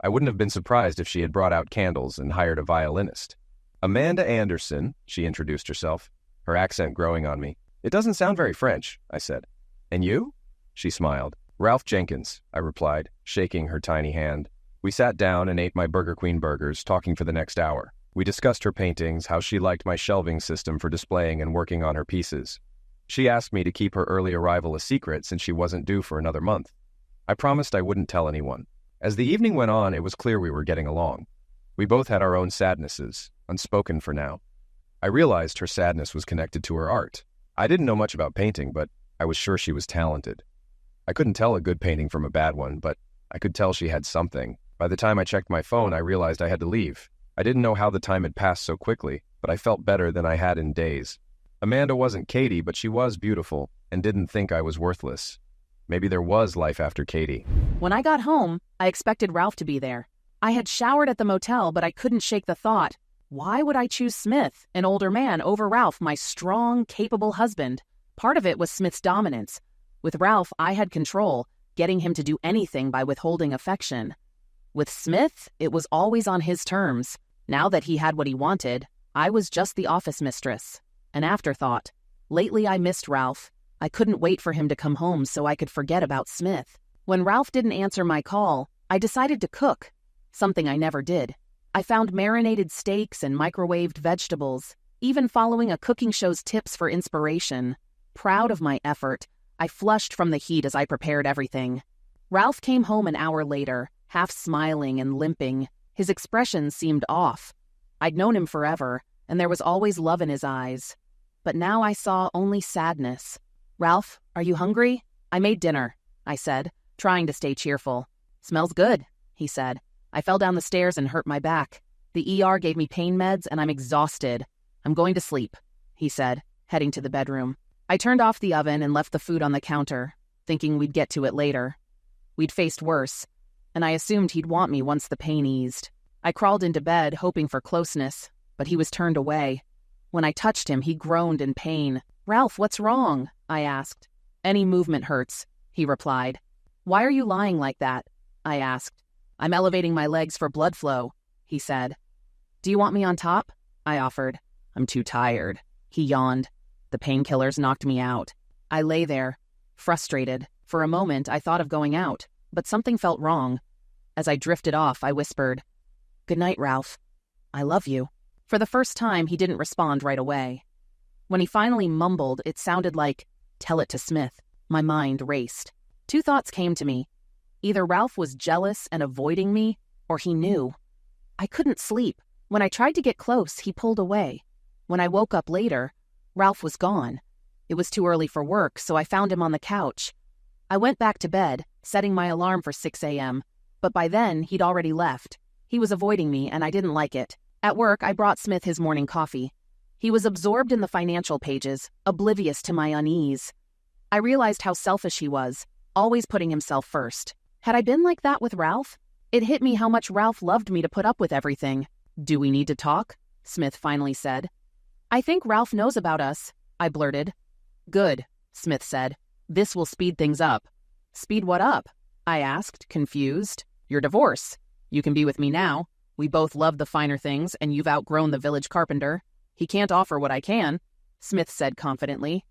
I wouldn't have been surprised if she had brought out candles and hired a violinist. "Amanda Anderson," she introduced herself, her accent growing on me. "It doesn't sound very French," I said. "And you?" She smiled. "Ralph Jenkins," I replied, shaking her tiny hand. We sat down and ate my Burger Queen burgers, talking for the next hour. We discussed her paintings, how she liked my shelving system for displaying and working on her pieces. She asked me to keep her early arrival a secret since she wasn't due for another month. I promised I wouldn't tell anyone. As the evening went on, it was clear we were getting along. We both had our own sadnesses, unspoken for now. I realized her sadness was connected to her art. I didn't know much about painting, but I was sure she was talented. I couldn't tell a good painting from a bad one, but I could tell she had something. By the time I checked my phone, I realized I had to leave. I didn't know how the time had passed so quickly, but I felt better than I had in days. Amanda wasn't Katie, but she was beautiful and didn't think I was worthless. Maybe there was life after Katie. When I got home, I expected Ralph to be there. I had showered at the motel, but I couldn't shake the thought, why would I choose Smith, an older man, over Ralph, my strong, capable husband? Part of it was Smith's dominance. With Ralph, I had control, getting him to do anything by withholding affection. With Smith, it was always on his terms. Now that he had what he wanted, I was just the office mistress. An afterthought. Lately, I missed Ralph. I couldn't wait for him to come home so I could forget about Smith. When Ralph didn't answer my call, I decided to cook, something I never did. I found marinated steaks and microwaved vegetables, even following a cooking show's tips for inspiration. Proud of my effort, I flushed from the heat as I prepared everything. Ralph came home an hour later, half smiling and limping. His expression seemed off. I'd known him forever, and there was always love in his eyes. But now I saw only sadness. "Ralph, are you hungry?" "I made dinner," I said, trying to stay cheerful. "Smells good," he said. "I fell down the stairs and hurt my back. The ER gave me pain meds and I'm exhausted. I'm going to sleep," he said, heading to the bedroom. I turned off the oven and left the food on the counter, thinking we'd get to it later. We'd faced worse, and I assumed he'd want me once the pain eased. I crawled into bed, hoping for closeness, but he was turned away. When I touched him, he groaned in pain. "Ralph, what's wrong?" I asked. "Any movement hurts," he replied. "Why are you lying like that?" I asked. "I'm elevating my legs for blood flow," he said. "Do you want me on top?" I offered. "I'm too tired," he yawned. The painkillers knocked me out. I lay there, frustrated. For a moment, I thought of going out, but something felt wrong. As I drifted off, I whispered, "Good night, Ralph. I love you." For the first time, he didn't respond right away. When he finally mumbled, it sounded like, "Tell it to Smith." My mind raced. Two thoughts came to me. Either Ralph was jealous and avoiding me, or he knew. I couldn't sleep. When I tried to get close, he pulled away. When I woke up later, Ralph was gone. It was too early for work, so I found him on the couch. I went back to bed, setting my alarm for 6 a.m., but by then, he'd already left. He was avoiding me, and I didn't like it. At work, I brought Smith his morning coffee. He was absorbed in the financial pages, oblivious to my unease. I realized how selfish he was, always putting himself first. Had I been like that with Ralph? It hit me how much Ralph loved me to put up with everything. "Do we need to talk?" Smith finally said. "I think Ralph knows about us," I blurted. "Good," Smith said. "This will speed things up." "Speed what up?" I asked, confused. "Your divorce. You can be with me now. We both love the finer things, and you've outgrown the village carpenter. He can't offer what I can," Smith said confidently.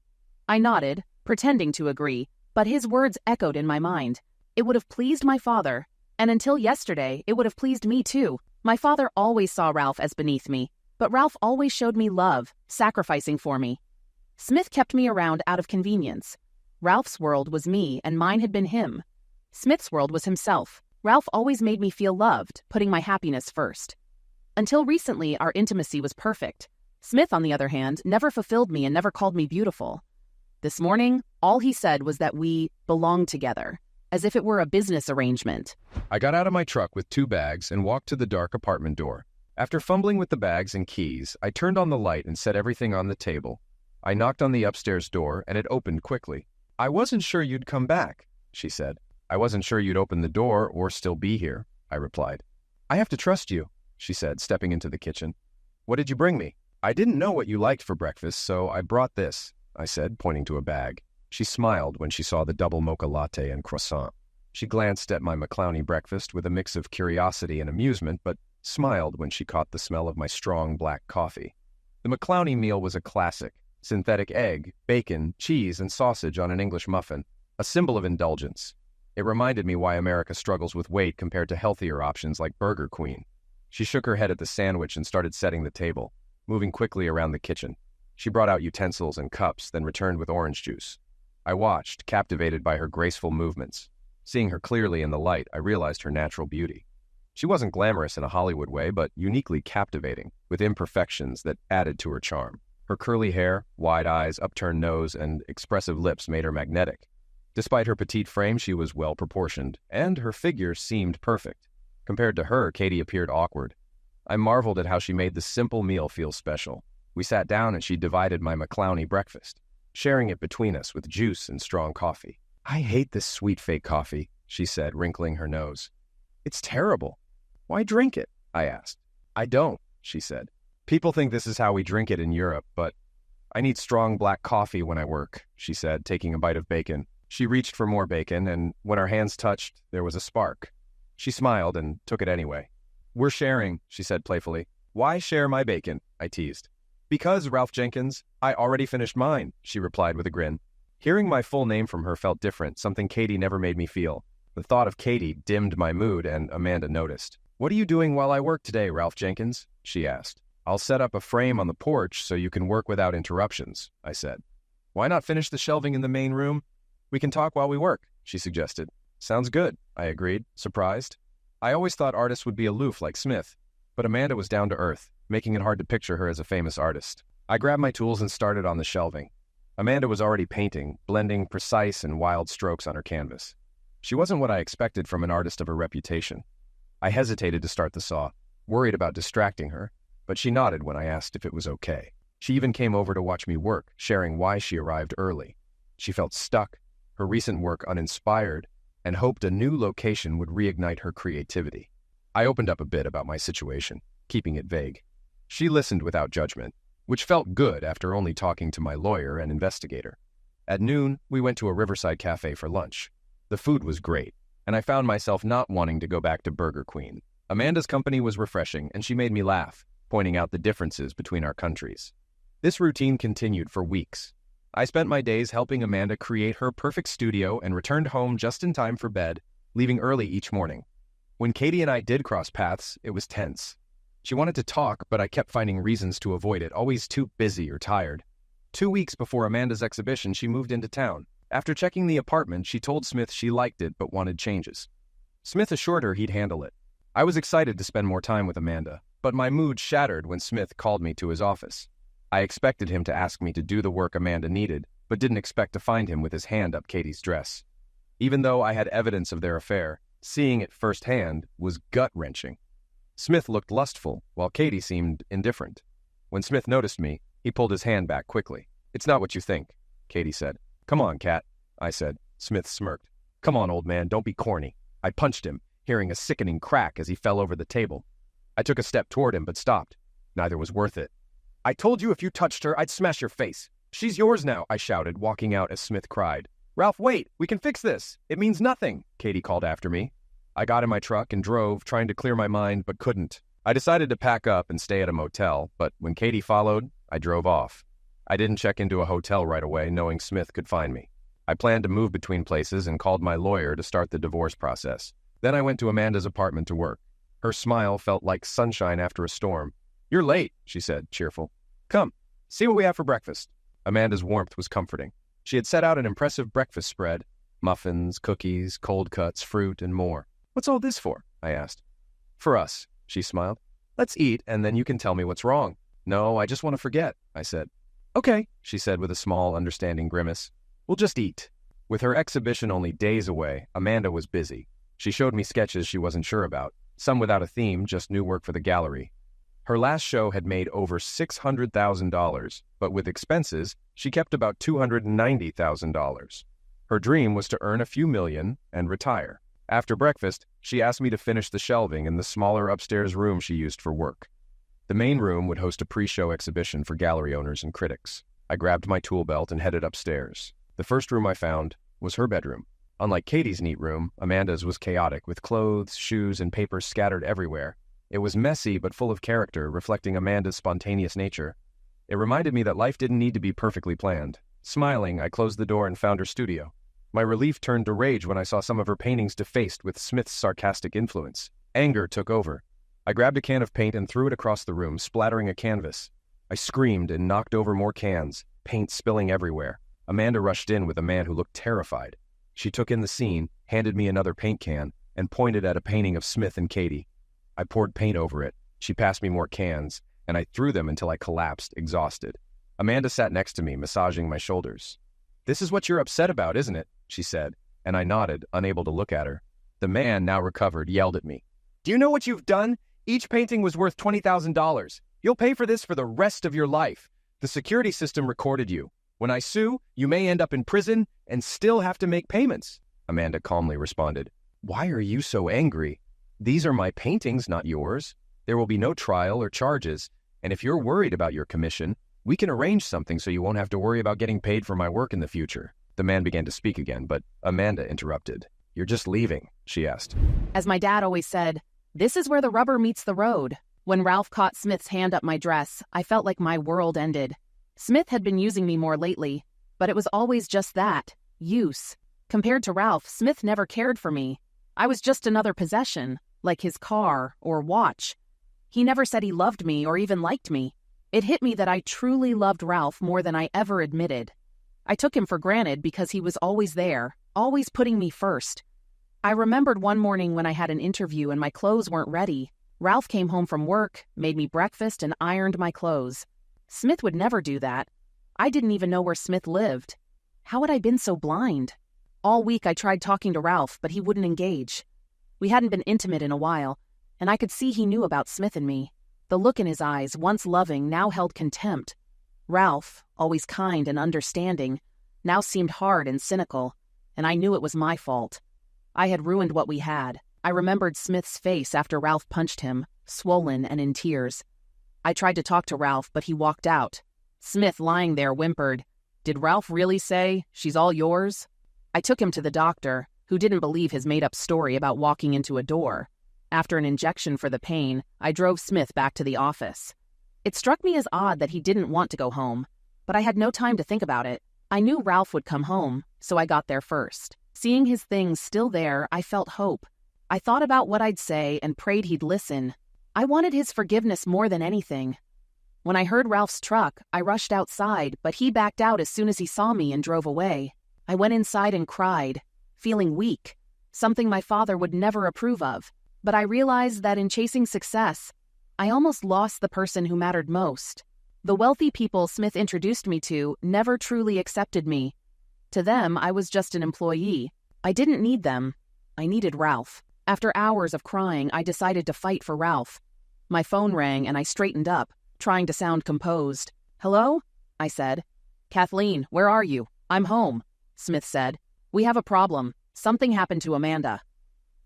I nodded, pretending to agree, but his words echoed in my mind. It would have pleased my father, and until yesterday, it would have pleased me too. My father always saw Ralph as beneath me, but Ralph always showed me love, sacrificing for me. Smith kept me around out of convenience. Ralph's world was me, and mine had been him. Smith's world was himself. Ralph always made me feel loved, putting my happiness first. Until recently, our intimacy was perfect. Smith, on the other hand, never fulfilled me and never called me beautiful. This morning, all he said was that we belonged together, as if it were a business arrangement. I got out of my truck with 2 bags and walked to the dark apartment door. After fumbling with the bags and keys, I turned on the light and set everything on the table. I knocked on the upstairs door, and it opened quickly. "I wasn't sure you'd come back," she said. "I wasn't sure you'd open the door or still be here," I replied. "I have to trust you," she said, stepping into the kitchen. "What did you bring me?" "I didn't know what you liked for breakfast, so I brought this," I said, pointing to a bag. She smiled when she saw the double mocha latte and croissant. She glanced at my McClowney breakfast with a mix of curiosity and amusement, but smiled when she caught the smell of my strong black coffee. The McClowney meal was a classic: synthetic egg, bacon, cheese, and sausage on an English muffin, a symbol of indulgence. It reminded me why America struggles with weight compared to healthier options like Burger Queen. She shook her head at the sandwich and started setting the table, moving quickly around the kitchen. She brought out utensils and cups, then returned with orange juice. I watched, captivated by her graceful movements. Seeing her clearly in the light, I realized her natural beauty. She wasn't glamorous in a Hollywood way, but uniquely captivating, with imperfections that added to her charm. Her curly hair, wide eyes, upturned nose, and expressive lips made her magnetic. Despite her petite frame, she was well-proportioned, and her figure seemed perfect. Compared to her, Katie appeared awkward. I marveled at how she made the simple meal feel special. We sat down and she divided my McClowney breakfast, sharing it between us with juice and strong coffee. "I hate this sweet fake coffee," she said, wrinkling her nose. "It's terrible." "Why drink it?" I asked. "I don't," she said. "People think this is how we drink it in Europe, but I need strong black coffee when I work," she said, taking a bite of bacon. She reached for more bacon, and when our hands touched, there was a spark. She smiled and took it anyway. "We're sharing," she said playfully. "Why share my bacon?" I teased. "Because, Ralph Jenkins, I already finished mine," she replied with a grin. Hearing my full name from her felt different, something Katie never made me feel. The thought of Katie dimmed my mood, and Amanda noticed. "What are you doing while I work today, Ralph Jenkins?" she asked. "I'll set up a frame on the porch so you can work without interruptions," I said. "Why not finish the shelving in the main room? We can talk while we work," she suggested. "Sounds good," I agreed, surprised. I always thought artists would be aloof like Smith, but Amanda was down to earth, making it hard to picture her as a famous artist. I grabbed my tools and started on the shelving. Amanda was already painting, blending precise and wild strokes on her canvas. She wasn't what I expected from an artist of her reputation. I hesitated to start the saw, worried about distracting her, but she nodded when I asked if it was okay. She even came over to watch me work, sharing why she arrived early. She felt stuck, her recent work uninspired, and hoped a new location would reignite her creativity. I opened up a bit about my situation, keeping it vague. She listened without judgment, which felt good after only talking to my lawyer and investigator. At noon, we went to a riverside cafe for lunch. The food was great, and I found myself not wanting to go back to Burger Queen. Amanda's company was refreshing, and she made me laugh, pointing out the differences between our countries. This routine continued for weeks. I spent my days helping Amanda create her perfect studio and returned home just in time for bed, leaving early each morning. When Katie and I did cross paths, it was tense. She wanted to talk, but I kept finding reasons to avoid it, always too busy or tired. 2 weeks before Amanda's exhibition, she moved into town. After checking the apartment, she told Smith she liked it but wanted changes. Smith assured her he'd handle it. I was excited to spend more time with Amanda, but my mood shattered when Smith called me to his office. I expected him to ask me to do the work Amanda needed, but didn't expect to find him with his hand up Katie's dress. Even though I had evidence of their affair, seeing it firsthand was gut-wrenching. Smith looked lustful, while Katie seemed indifferent. When Smith noticed me, he pulled his hand back quickly. "It's not what you think," Katie said. "Come on, Kat," I said. Smith smirked. "Come on, old man, don't be corny." I punched him, hearing a sickening crack as he fell over the table. I took a step toward him, but stopped. Neither was worth it. "I told you if you touched her, I'd smash your face. She's yours now," I shouted, walking out as Smith cried. "Ralph, wait! We can fix this! It means nothing!" Katie called after me. I got in my truck and drove, trying to clear my mind, but couldn't. I decided to pack up and stay at a motel, but when Katie followed, I drove off. I didn't check into a hotel right away, knowing Smith could find me. I planned to move between places and called my lawyer to start the divorce process. Then I went to Amanda's apartment to work. Her smile felt like sunshine after a storm. "You're late," she said, cheerful. "Come, see what we have for breakfast." Amanda's warmth was comforting. She had set out an impressive breakfast spread: muffins, cookies, cold cuts, fruit, and more. "What's all this for?" I asked. "For us," she smiled. Let's eat, and then you can tell me what's wrong. No, I just want to forget, I said. Okay, she said with a small, understanding grimace. We'll just eat. With her exhibition only days away, Amanda was busy. She showed me sketches she wasn't sure about, some without a theme, just new work for the gallery. Her last show had made over $600,000, but with expenses, she kept about $290,000. Her dream was to earn a few million and retire. After breakfast, she asked me to finish the shelving in the smaller upstairs room she used for work. The main room would host a pre-show exhibition for gallery owners and critics. I grabbed my tool belt and headed upstairs. The first room I found was her bedroom. Unlike Katie's neat room, Amanda's was chaotic, with clothes, shoes, and papers scattered everywhere. It was messy but full of character, reflecting Amanda's spontaneous nature. It reminded me that life didn't need to be perfectly planned. Smiling, I closed the door and found her studio. My relief turned to rage when I saw some of her paintings defaced with Smith's sarcastic influence. Anger took over. I grabbed a can of paint and threw it across the room, splattering a canvas. I screamed and knocked over more cans, paint spilling everywhere. Amanda rushed in with a man who looked terrified. She took in the scene, handed me another paint can, and pointed at a painting of Smith and Katie. I poured paint over it. She passed me more cans, and I threw them until I collapsed, exhausted. Amanda sat next to me, massaging my shoulders. This is what you're upset about, isn't it? She said, and I nodded, unable to look at her. The man, now recovered, yelled at me. Do you know what you've done? Each painting was worth $20,000. You'll pay for this for the rest of your life. The security system recorded you. When I sue, you may end up in prison and still have to make payments. Amanda calmly responded. Why are you so angry? These are my paintings, not yours. There will be no trial or charges, and if you're worried about your commission, we can arrange something so you won't have to worry about getting paid for my work in the future. The man began to speak again, but Amanda interrupted. You're just leaving, she asked. As my dad always said, this is where the rubber meets the road. When Ralph caught Smith's hand up my dress, I felt like my world ended. Smith had been using me more lately, but it was always just that, use. Compared to Ralph, Smith never cared for me. I was just another possession, like his car or watch. He never said he loved me or even liked me. It hit me that I truly loved Ralph more than I ever admitted. I took him for granted because he was always there, always putting me first. I remembered one morning when I had an interview and my clothes weren't ready. Ralph came home from work, made me breakfast, and ironed my clothes. Smith would never do that. I didn't even know where Smith lived. How had I been so blind? All week I tried talking to Ralph, but he wouldn't engage. We hadn't been intimate in a while, and I could see he knew about Smith and me. The look in his eyes, once loving, now held contempt. Ralph, always kind and understanding, now seemed hard and cynical, and I knew it was my fault. I had ruined what we had. I remembered Smith's face after Ralph punched him, swollen and in tears. I tried to talk to Ralph, but he walked out. Smith, lying there, whimpered, Did Ralph really say, she's all yours? I took him to the doctor, who didn't believe his made-up story about walking into a door. After an injection for the pain, I drove Smith back to the office. It struck me as odd that he didn't want to go home, but I had no time to think about it. I knew Ralph would come home, so I got there first. Seeing his things still there, I felt hope. I thought about what I'd say and prayed he'd listen. I wanted his forgiveness more than anything. When I heard Ralph's truck, I rushed outside, but he backed out as soon as he saw me and drove away. I went inside and cried, feeling weak, something my father would never approve of. But I realized that in chasing success, I almost lost the person who mattered most. The wealthy people Smith introduced me to never truly accepted me. To them, I was just an employee. I didn't need them. I needed Ralph. After hours of crying, I decided to fight for Ralph. My phone rang and I straightened up, trying to sound composed. Hello? I said. Kathleen, where are you? I'm home, Smith said. We have a problem. Something happened to Amanda.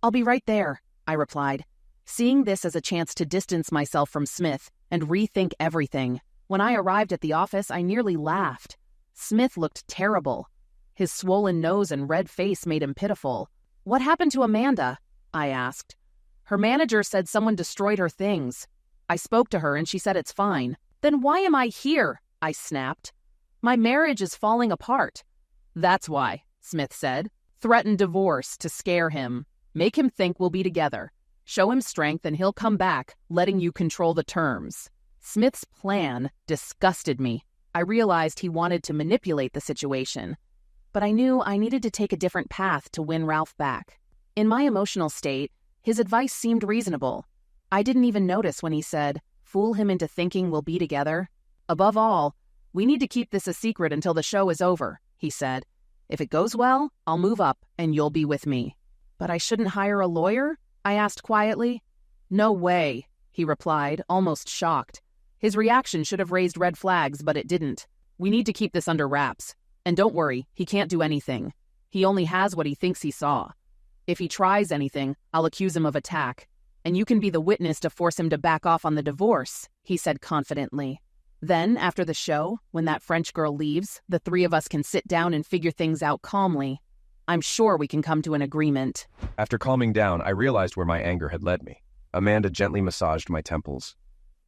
I'll be right there, I replied, seeing this as a chance to distance myself from Smith and rethink everything. When I arrived at the office, I nearly laughed. Smith looked terrible. His swollen nose and red face made him pitiful. What happened to Amanda? I asked. Her manager said someone destroyed her things. I spoke to her and she said it's fine. Then why am I here? I snapped. My marriage is falling apart. That's why, Smith said. Threaten divorce to scare him. Make him think we'll be together. Show him strength and he'll come back, letting you control the terms. Smith's plan disgusted me. I realized he wanted to manipulate the situation, but I knew I needed to take a different path to win Ralph back. In my emotional state, his advice seemed reasonable. I didn't even notice when he said, "Fool him into thinking we'll be together." "Above all, we need to keep this a secret until the show is over," he said. "If it goes well, I'll move up and you'll be with me." "But I shouldn't hire a lawyer?" I asked quietly. "No way," he replied, almost shocked. His reaction should have raised red flags, but it didn't. "We need to keep this under wraps. And don't worry, he can't do anything. He only has what he thinks he saw. If he tries anything, I'll accuse him of attack. And you can be the witness to force him to back off on the divorce," he said confidently. "Then, after the show, when that French girl leaves, the three of us can sit down and figure things out calmly. I'm sure we can come to an agreement." After calming down, I realized where my anger had led me. Amanda gently massaged my temples,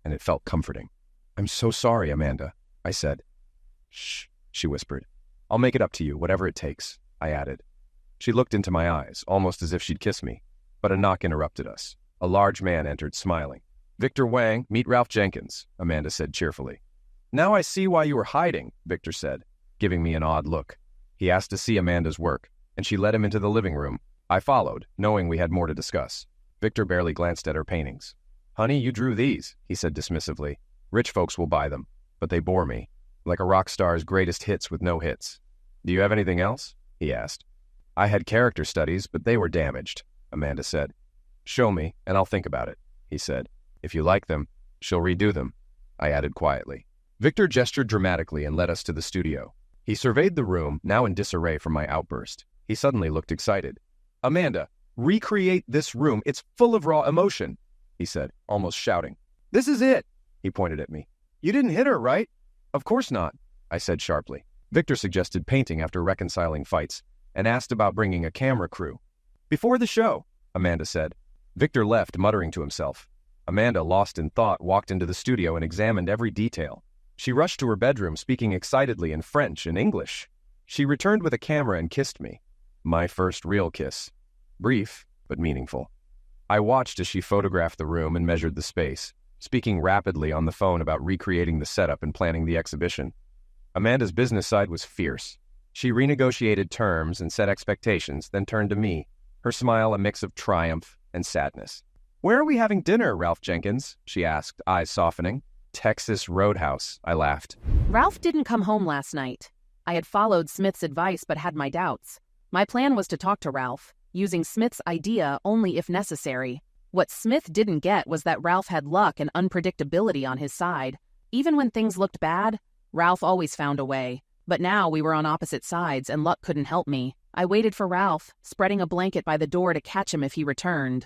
and it felt comforting. "I'm so sorry, Amanda," I said. "Shh," she whispered. "I'll make it up to you, whatever it takes," I added. She looked into my eyes, almost as if she'd kiss me, but a knock interrupted us. A large man entered, smiling. "Victor Wang, meet Ralph Jenkins," Amanda said cheerfully. "Now I see why you were hiding," Victor said, giving me an odd look. He asked to see Amanda's work, and she led him into the living room. I followed, knowing we had more to discuss. Victor barely glanced at her paintings. "Honey, you drew these," he said dismissively. "Rich folks will buy them, but they bore me, like a rock star's greatest hits with no hits." "Do you have anything else?" he asked. "I had character studies, but they were damaged," Amanda said. "Show me, and I'll think about it," he said. "If you like them, she'll redo them," I added quietly. Victor gestured dramatically and led us to the studio. He surveyed the room, now in disarray from my outburst. He suddenly looked excited. "Amanda, recreate this room. It's full of raw emotion," he said, almost shouting. "This is it," he pointed at me. "You didn't hit her, right?" "Of course not," I said sharply. Victor suggested painting after reconciling fights and asked about bringing a camera crew. "Before the show," Amanda said. Victor left, muttering to himself. Amanda, lost in thought, walked into the studio and examined every detail. She rushed to her bedroom, speaking excitedly in French and English. She returned with a camera and kissed me. My first real kiss. Brief, but meaningful. I watched as she photographed the room and measured the space, speaking rapidly on the phone about recreating the setup and planning the exhibition. Amanda's business side was fierce. She renegotiated terms and set expectations, then turned to me, her smile a mix of triumph and sadness. "Where are we having dinner, Ralph Jenkins?" she asked, eyes softening. "Texas Roadhouse," I laughed. Ralph didn't come home last night. I had followed Smith's advice but had my doubts. My plan was to talk to Ralph, using Smith's idea only if necessary. What Smith didn't get was that Ralph had luck and unpredictability on his side. Even when things looked bad, Ralph always found a way. But now we were on opposite sides and luck couldn't help me. I waited for Ralph, spreading a blanket by the door to catch him if he returned.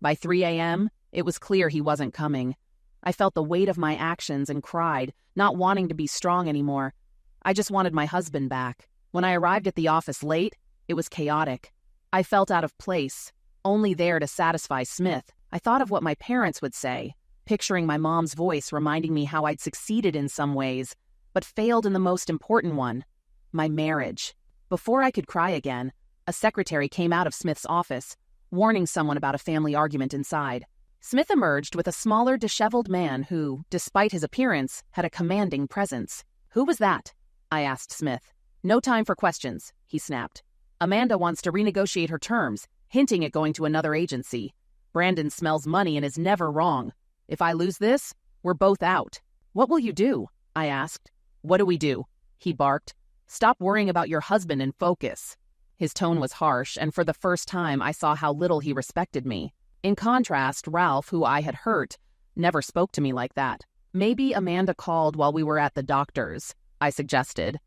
By 3 a.m., it was clear he wasn't coming. I felt the weight of my actions and cried, not wanting to be strong anymore. I just wanted my husband back. When I arrived at the office late, it was chaotic. I felt out of place, only there to satisfy Smith. I thought of what my parents would say, picturing my mom's voice reminding me how I'd succeeded in some ways, but failed in the most important one, my marriage. Before I could cry again, a secretary came out of Smith's office, warning someone about a family argument inside. Smith emerged with a smaller, disheveled man who, despite his appearance, had a commanding presence. "Who was that?" I asked Smith. "No time for questions," he snapped. "Amanda wants to renegotiate her terms, hinting at going to another agency. Brandon smells money and is never wrong. If I lose this, we're both out." "What will you do?" I asked. "What do we do?" he barked. "Stop worrying about your husband and focus." His tone was harsh, and for the first time I saw how little he respected me. In contrast, Ralph, who I had hurt, never spoke to me like that. "Maybe Amanda called while we were at the doctor's," I suggested.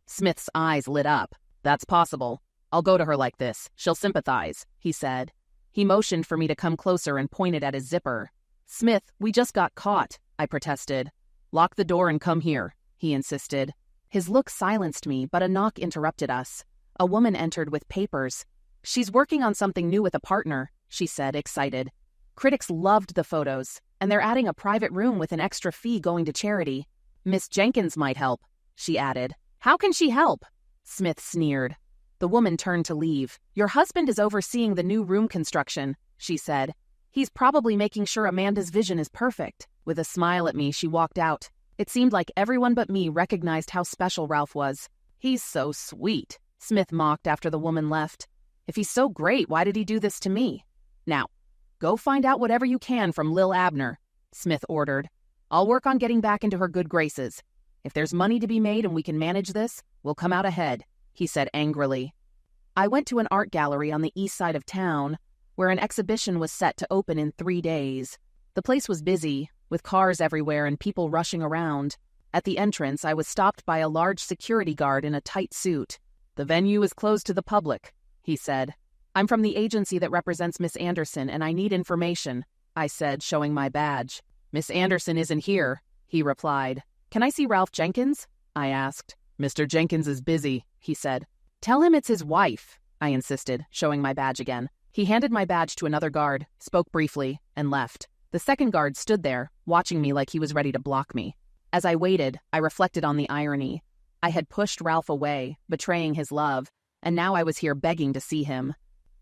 Smith's eyes lit up. "That's possible. I'll go to her like this. She'll sympathize," he said. He motioned for me to come closer and pointed at his zipper. "Smith, we just got caught," I protested. "Lock the door and come here," he insisted. His look silenced me, but a knock interrupted us. A woman entered with papers. "She's working on something new with a partner," she said, excited. "Critics loved the photos, and they're adding a private room with an extra fee going to charity. Miss Jenkins might help," she added. "How can she help?" Smith sneered. The woman turned to leave. "Your husband is overseeing the new room construction," she said. "He's probably making sure Amanda's vision is perfect." With a smile at me, she walked out. It seemed like everyone but me recognized how special Ralph was. "He's so sweet," Smith mocked after the woman left. "If he's so great, why did he do this to me?" Now, Go find out whatever you can from Lil Abner, Smith ordered. I'll work on getting back into her good graces. If there's money to be made and we can manage this, we'll come out ahead, he said angrily. I went to an art gallery on the east side of town, where an exhibition was set to open in 3 days. The place was busy, with cars everywhere and people rushing around. At the entrance, I was stopped by a large security guard in a tight suit. The venue is closed to the public, he said. I'm from the agency that represents Miss Anderson, and I need information, I said, showing my badge. Miss Anderson isn't here, he replied. Can I see Ralph Jenkins? I asked. Mr. Jenkins is busy, he said. Tell him it's his wife, I insisted, showing my badge again. He handed my badge to another guard, spoke briefly, and left. The second guard stood there, watching me like he was ready to block me. As I waited, I reflected on the irony. I had pushed Ralph away, betraying his love, and now I was here begging to see him.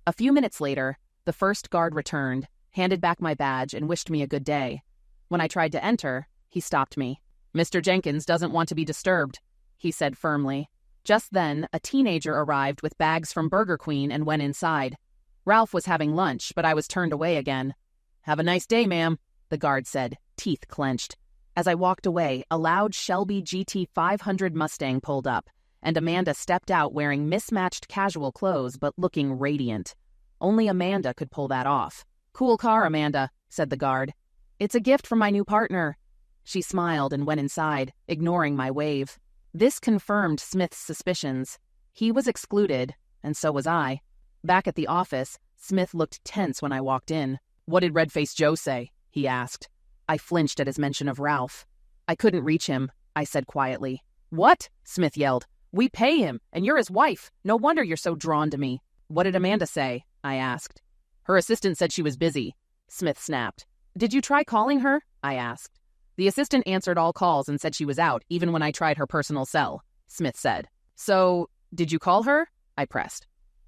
A few minutes later, the first guard returned, handed back my badge, and wished me a good day. When I tried to enter, he stopped me. Mr. Jenkins doesn't want to be disturbed, he said firmly. Just then, a teenager arrived with bags from Burger Queen and went inside. Ralph was having lunch, but I was turned away again. Have a nice day, ma'am, the guard said, teeth clenched. As I walked away, a loud Shelby GT 500 Mustang pulled up, and Amanda stepped out wearing mismatched casual clothes but looking radiant. Only Amanda could pull that off. Cool car, Amanda, said the guard. It's a gift from my new partner. She smiled and went inside, ignoring my wave. This confirmed Smith's suspicions. He was excluded, and so was I. Back at the office, Smith looked tense when I walked in. What did Red-Faced Joe say? He asked. I flinched at his mention of Ralph. I couldn't reach him, I said quietly. What? Smith yelled. We pay him, and you're his wife. No wonder you're so drawn to me. What did Amanda say? I asked. Her assistant said she was busy, Smith snapped. Did you try calling her? I asked. The assistant answered all calls and said she was out, even when I tried her personal cell, Smith said. So, did you call her? I pressed.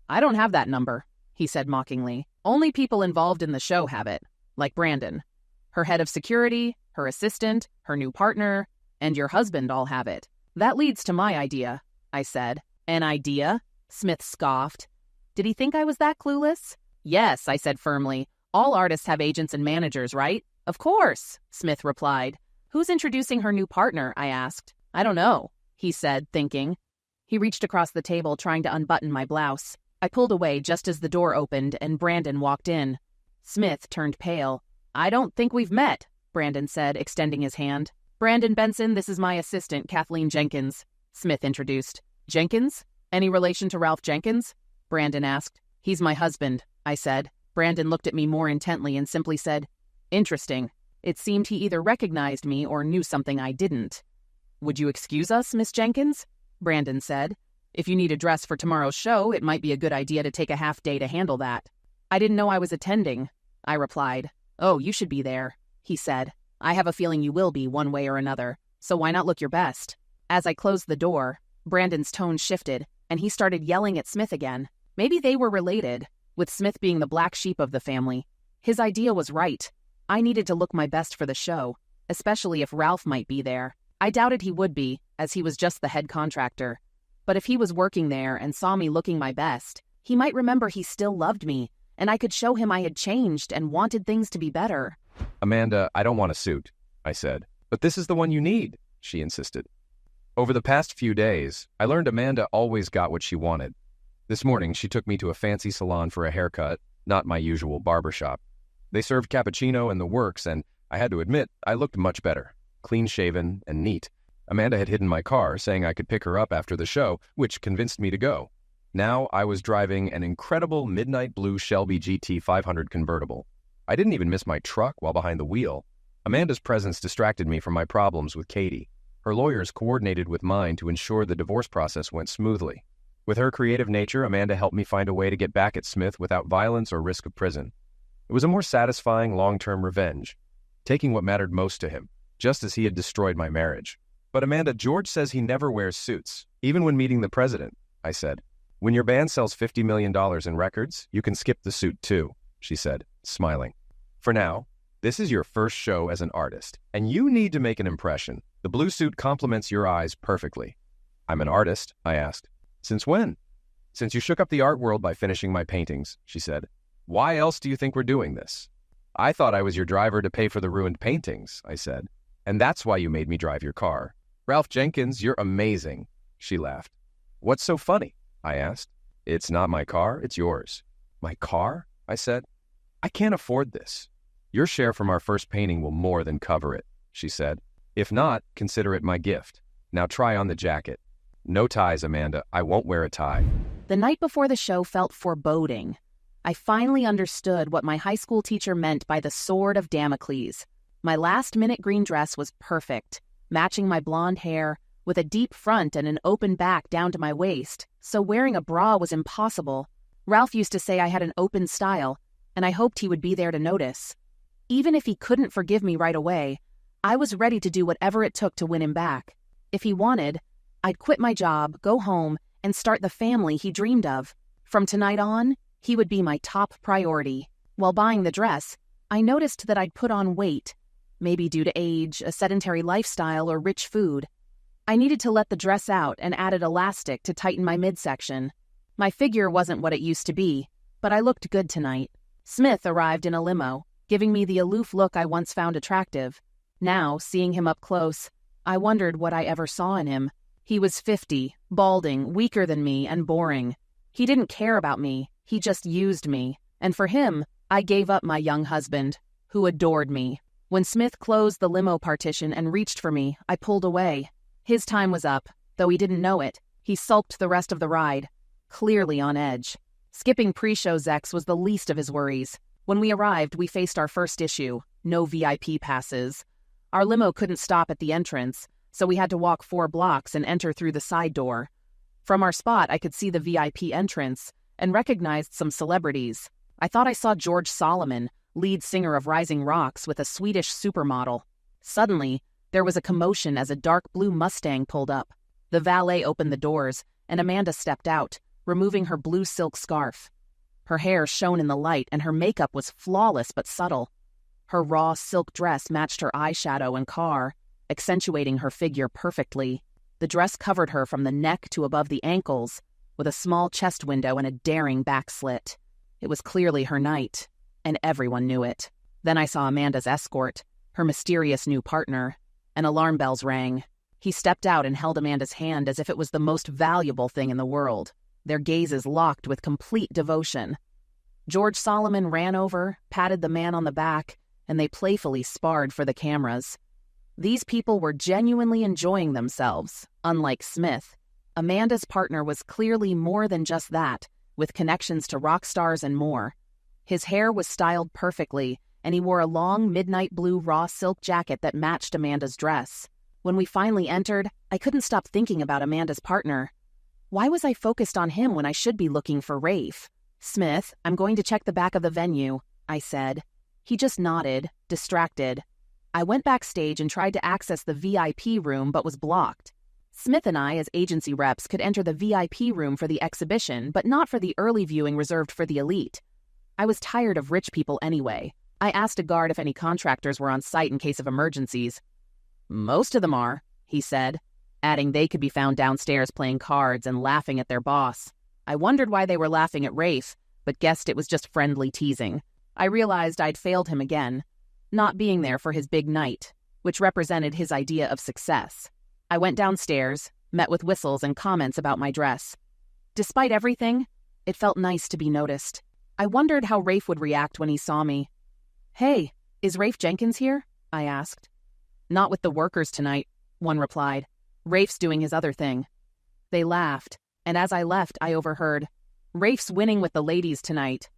I don't have that number, he said mockingly. Only people involved in the show have it, like Brandon. Her head of security, her assistant, her new partner, and your husband all have it. That leads to my idea, I said. An idea? Smith scoffed. Did he think I was that clueless? Yes, I said firmly. All artists have agents and managers, right? Of course, Smith replied. Who's introducing her new partner? I asked. I don't know, he said, thinking. He reached across the table, trying to unbutton my blouse. I pulled away just as the door opened and Brandon walked in. Smith turned pale. I don't think we've met, Brandon said, extending his hand. Brandon Benson, this is my assistant, Kathleen Jenkins, Smith introduced. Jenkins? Any relation to Ralph Jenkins? Brandon asked. He's my husband, I said. Brandon looked at me more intently and simply said, Interesting. It seemed he either recognized me or knew something I didn't. Would you excuse us, Miss Jenkins? Brandon said. If you need a dress for tomorrow's show, it might be a good idea to take a half day to handle that. I didn't know I was attending, I replied. Oh, you should be there, he said. I have a feeling you will be one way or another, so why not look your best? As I closed the door, Brandon's tone shifted, and he started yelling at Smith again. Maybe they were related, with Smith being the black sheep of the family. His idea was right. I needed to look my best for the show, especially if Ralph might be there. I doubted he would be, as he was just the head contractor. But if he was working there and saw me looking my best, he might remember he still loved me, and I could show him I had changed and wanted things to be better. Amanda, I don't want a suit, I said. But this is the one you need, she insisted. Over the past few days, I learned Amanda always got what she wanted. This morning, she took me to a fancy salon for a haircut, not my usual barbershop. They served cappuccino and the works, and I had to admit, I looked much better, clean-shaven and neat. Amanda had hidden my car, saying I could pick her up after the show, which convinced me to go. Now I was driving an incredible midnight blue Shelby GT 500 convertible. I didn't even miss my truck while behind the wheel. Amanda's presence distracted me from my problems with Katie. Her lawyers coordinated with mine to ensure the divorce process went smoothly. With her creative nature, Amanda helped me find a way to get back at Smith without violence or risk of prison. It was a more satisfying long-term revenge, taking what mattered most to him, just as he had destroyed my marriage. But Amanda, George says he never wears suits, even when meeting the president, I said. When your band sells $50 million in records, you can skip the suit too, she said, smiling. For now, this is your first show as an artist, and you need to make an impression. The blue suit complements your eyes perfectly. I'm an artist, I asked. Since when? Since you shook up the art world by finishing my paintings, she said. Why else do you think we're doing this? I thought I was your driver to pay for the ruined paintings, I said. And that's why you made me drive your car. Ralph Jenkins, you're amazing, she laughed. What's so funny? I asked. It's not my car, it's yours. My car? I said. I can't afford this. Your share from our first painting will more than cover it, she said. If not, consider it my gift. Now try on the jacket. No ties, Amanda. I won't wear a tie. The night before the show felt foreboding. I finally understood what my high school teacher meant by the sword of Damocles. My last-minute green dress was perfect, matching my blonde hair, with a deep front and an open back down to my waist, so wearing a bra was impossible. Ralph used to say I had an open style, and I hoped he would be there to notice. Even if he couldn't forgive me right away, I was ready to do whatever it took to win him back. If he wanted, I'd quit my job, go home, and start the family he dreamed of. From tonight on, he would be my top priority. While buying the dress, I noticed that I'd put on weight, maybe due to age, a sedentary lifestyle, or rich food. I needed to let the dress out and added elastic to tighten my midsection. My figure wasn't what it used to be, but I looked good tonight. Smith arrived in a limo, giving me the aloof look I once found attractive. Now, seeing him up close, I wondered what I ever saw in him. He was 50, balding, weaker than me, and boring. He didn't care about me, he just used me. And for him, I gave up my young husband, who adored me. When Smith closed the limo partition and reached for me, I pulled away. His time was up, though he didn't know it. He sulked the rest of the ride, clearly on edge. Skipping pre-show Zex was the least of his worries. When we arrived, we faced our first issue: no VIP passes. Our limo couldn't stop at the entrance, so we had to walk 4 blocks and enter through the side door. From our spot, I could see the VIP entrance and recognized some celebrities. I thought I saw George Solomon, lead singer of Rising Rocks, with a Swedish supermodel. Suddenly, there was a commotion as a dark blue Mustang pulled up. The valet opened the doors, and Amanda stepped out, removing her blue silk scarf. Her hair shone in the light, and her makeup was flawless but subtle. Her raw silk dress matched her eyeshadow and car, accentuating her figure perfectly. The dress covered her from the neck to above the ankles, with a small chest window and a daring back slit. It was clearly her night, and everyone knew it. Then I saw Amanda's escort, her mysterious new partner, and alarm bells rang. He stepped out and held Amanda's hand as if it was the most valuable thing in the world. Their gazes locked with complete devotion. George Solomon ran over, patted the man on the back, and they playfully sparred for the cameras. These people were genuinely enjoying themselves, unlike Smith. Amanda's partner was clearly more than just that, with connections to rock stars and more. His hair was styled perfectly, and he wore a long midnight blue raw silk jacket that matched Amanda's dress. When we finally entered, I couldn't stop thinking about Amanda's partner. Why was I focused on him when I should be looking for Rafe? "Smith, I'm going to check the back of the venue," I said. He just nodded, distracted. I went backstage and tried to access the VIP room but was blocked. Smith and I, as agency reps, could enter the VIP room for the exhibition, but not for the early viewing reserved for the elite. I was tired of rich people anyway. I asked a guard if any contractors were on site in case of emergencies. "Most of them are," he said, adding they could be found downstairs playing cards and laughing at their boss. I wondered why they were laughing at Rafe, but guessed it was just friendly teasing. I realized I'd failed him again, not being there for his big night, which represented his idea of success. I went downstairs, met with whistles and comments about my dress. Despite everything, it felt nice to be noticed. I wondered how Rafe would react when he saw me. "Hey, is Rafe Jenkins here?" I asked. "Not with the workers tonight," one replied. "Rafe's doing his other thing." They laughed, and as I left, I overheard, "Rafe's winning with the ladies tonight."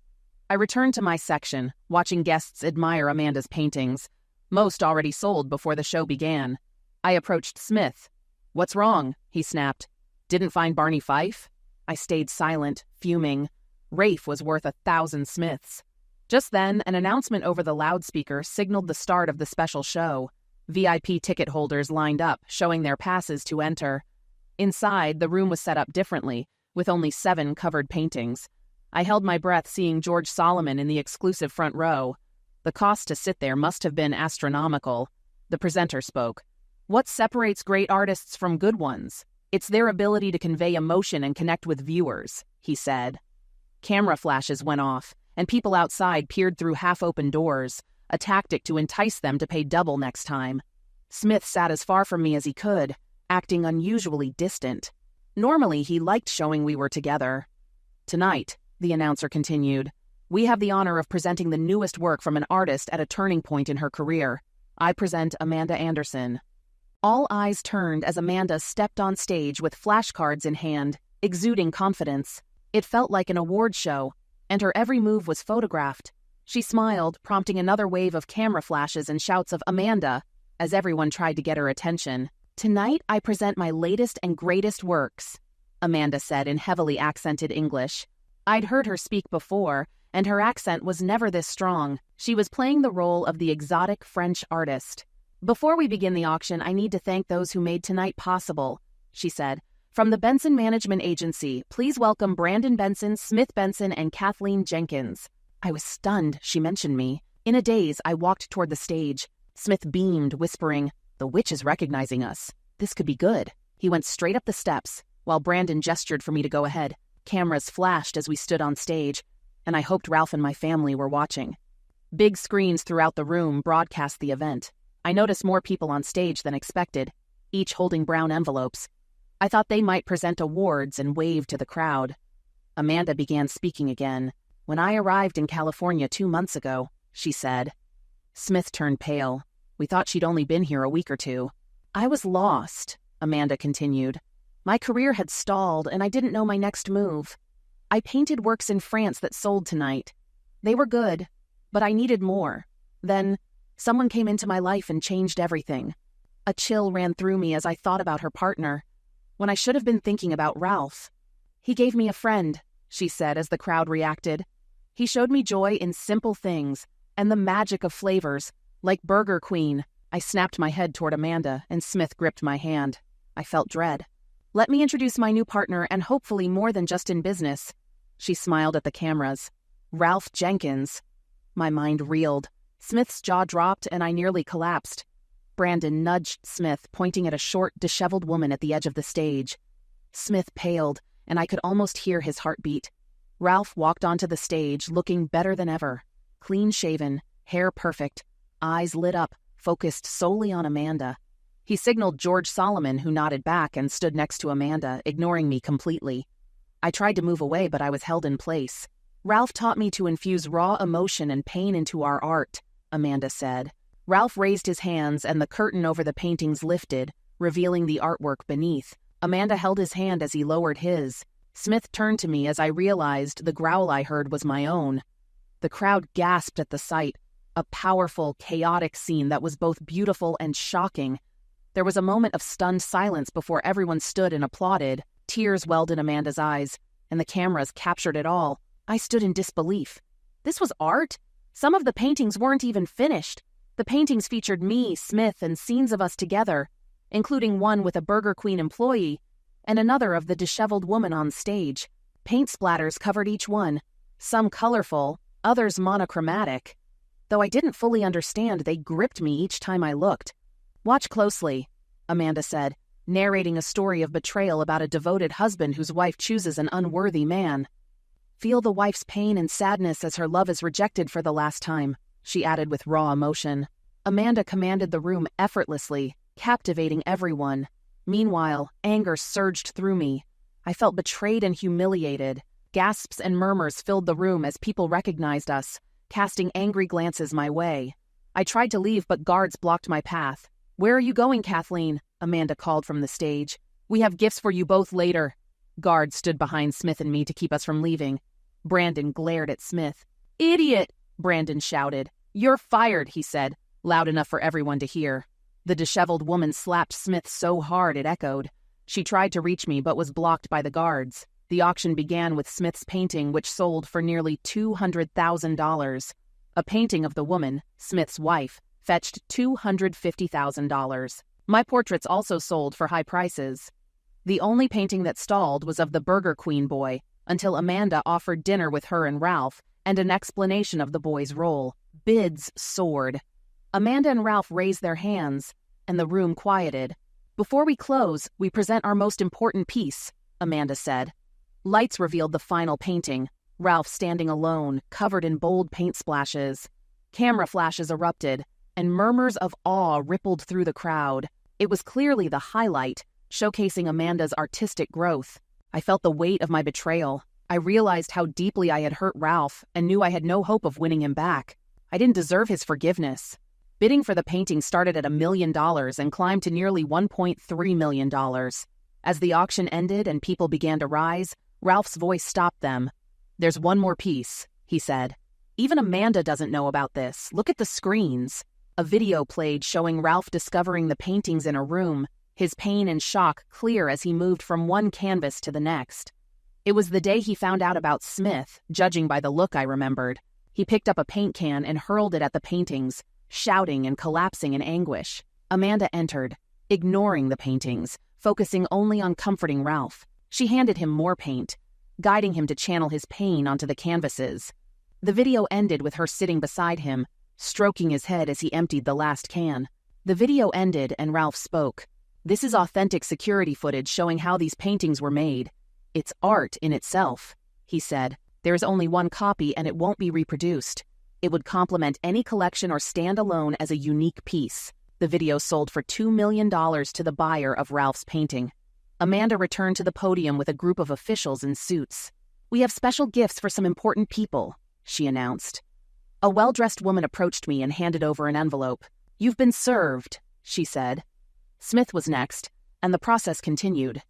I returned to my section, watching guests admire Amanda's paintings, most already sold before the show began. I approached Smith. "What's wrong?" he snapped. "Didn't find Barney Fife?" I stayed silent, fuming. Rafe was worth 1,000 Smiths. Just then, an announcement over the loudspeaker signaled the start of the special show. VIP ticket holders lined up, showing their passes to enter. Inside, the room was set up differently, with only 7 covered paintings. I held my breath seeing George Solomon in the exclusive front row. The cost to sit there must have been astronomical. The presenter spoke. "What separates great artists from good ones? It's their ability to convey emotion and connect with viewers," he said. Camera flashes went off, and people outside peered through half-open doors, a tactic to entice them to pay double next time. Smith sat as far from me as he could, acting unusually distant. Normally, he liked showing we were together. "Tonight," the announcer continued, "we have the honor of presenting the newest work from an artist at a turning point in her career. I present Amanda Anderson." All eyes turned as Amanda stepped on stage with flashcards in hand, exuding confidence. It felt like an award show, and her every move was photographed. She smiled, prompting another wave of camera flashes and shouts of "Amanda," as everyone tried to get her attention. "Tonight, I present my latest and greatest works," Amanda said in heavily accented English. I'd heard her speak before, and her accent was never this strong. She was playing the role of the exotic French artist. "Before we begin the auction, I need to thank those who made tonight possible," she said. "From the Benson Management Agency, please welcome Brandon Benson, Smith Benson, and Kathleen Jenkins." I was stunned she mentioned me. In a daze, I walked toward the stage. Smith beamed, whispering, "The witch is recognizing us. This could be good." He went straight up the steps, while Brandon gestured for me to go ahead. Cameras flashed as we stood on stage, and I hoped Ralph and my family were watching. Big screens throughout the room broadcast the event. I noticed more people on stage than expected, each holding brown envelopes. I thought they might present awards and wave to the crowd. Amanda began speaking again. "When I arrived in California 2 months ago," she said. Smith turned pale. We thought she'd only been here a week or two. "I was lost," Amanda continued. "My career had stalled, and I didn't know my next move. I painted works in France that sold tonight. They were good, but I needed more. Then, someone came into my life and changed everything." A chill ran through me as I thought about her partner, when I should have been thinking about Ralph. "He gave me a friend," she said as the crowd reacted. "He showed me joy in simple things, and the magic of flavors, like Burger Queen." I snapped my head toward Amanda, and Smith gripped my hand. I felt dread. "Let me introduce my new partner, and hopefully more than just in business." She smiled at the cameras. "Ralph Jenkins." My mind reeled. Smith's jaw dropped, and I nearly collapsed. Brandon nudged Smith, pointing at a short, disheveled woman at the edge of the stage. Smith paled, and I could almost hear his heartbeat. Ralph walked onto the stage, looking better than ever. Clean-shaven, hair perfect, eyes lit up, focused solely on Amanda. He signaled George Solomon, who nodded back and stood next to Amanda, ignoring me completely. I tried to move away, but I was held in place. "Ralph taught me to infuse raw emotion and pain into our art," Amanda said. Ralph raised his hands, and the curtain over the paintings lifted, revealing the artwork beneath. Amanda held his hand as he lowered his. Smith turned to me as I realized the growl I heard was my own. The crowd gasped at the sight, a powerful, chaotic scene that was both beautiful and shocking. There was a moment of stunned silence before everyone stood and applauded. Tears welled in Amanda's eyes, and the cameras captured it all. I stood in disbelief. This was art? Some of the paintings weren't even finished. The paintings featured me, Smith, and scenes of us together, including one with a Burger Queen employee, and another of the disheveled woman on stage. Paint splatters covered each one, some colorful, others monochromatic. Though I didn't fully understand, they gripped me each time I looked. "Watch closely," Amanda said, narrating a story of betrayal about a devoted husband whose wife chooses an unworthy man. "Feel the wife's pain and sadness as her love is rejected for the last time," she added with raw emotion. Amanda commanded the room effortlessly, captivating everyone. Meanwhile, anger surged through me. I felt betrayed and humiliated. Gasps and murmurs filled the room as people recognized us, casting angry glances my way. I tried to leave, but guards blocked my path. "Where are you going, Kathleen?" Amanda called from the stage. "We have gifts for you both later." Guards stood behind Smith and me to keep us from leaving. Brandon glared at Smith. "Idiot!" Brandon shouted. "You're fired," he said, loud enough for everyone to hear. The disheveled woman slapped Smith so hard it echoed. She tried to reach me but was blocked by the guards. The auction began with Smith's painting, which sold for nearly $200,000. A painting of the woman, Smith's wife, fetched $250,000. My portraits also sold for high prices. The only painting that stalled was of the Burger Queen boy, until Amanda offered dinner with her and Ralph, and an explanation of the boy's role. Bids soared. Amanda and Ralph raised their hands, and the room quieted. "Before we close, we present our most important piece," Amanda said. Lights revealed the final painting, Ralph standing alone, covered in bold paint splashes. Camera flashes erupted, and murmurs of awe rippled through the crowd. It was clearly the highlight, showcasing Amanda's artistic growth. I felt the weight of my betrayal. I realized how deeply I had hurt Ralph and knew I had no hope of winning him back. I didn't deserve his forgiveness. Bidding for the painting started at $1 million and climbed to nearly $1.3 million. As the auction ended and people began to rise, Ralph's voice stopped them. "There's one more piece," he said. "Even Amanda doesn't know about this. Look at the screens." A video played showing Ralph discovering the paintings in a room, his pain and shock clear as he moved from one canvas to the next. It was the day he found out about Smith, judging by the look I remembered. He picked up a paint can and hurled it at the paintings, shouting and collapsing in anguish. Amanda entered, ignoring the paintings, focusing only on comforting Ralph. She handed him more paint, guiding him to channel his pain onto the canvases. The video ended with her sitting beside him, stroking his head as he emptied the last can. The video ended and Ralph spoke. "This is authentic security footage showing how these paintings were made. It's art in itself," he said. "There is only one copy and it won't be reproduced. It would complement any collection or stand alone as a unique piece." The video sold for $2 million to the buyer of Ralph's painting. Amanda returned to the podium with a group of officials in suits. "We have special gifts for some important people," she announced. A well-dressed woman approached me and handed over an envelope. "You've been served," she said. Smith was next, and the process continued.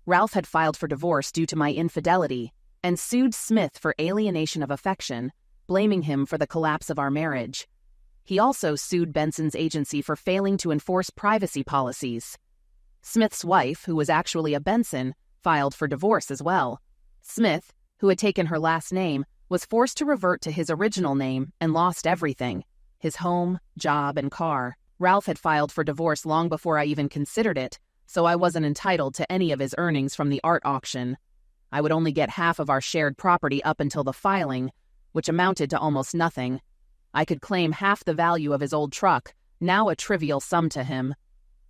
Ralph had filed for divorce due to my infidelity and sued Smith for alienation of affection, blaming him for the collapse of our marriage. He also sued Benson's agency for failing to enforce privacy policies. Smith's wife, who was actually a Benson, filed for divorce as well. Smith, who had taken her last name, was forced to revert to his original name and lost everything: his home, job, and car. Ralph had filed for divorce long before I even considered it, so I wasn't entitled to any of his earnings from the art auction. I would only get half of our shared property up until the filing, which amounted to almost nothing. I could claim half the value of his old truck, now a trivial sum to him.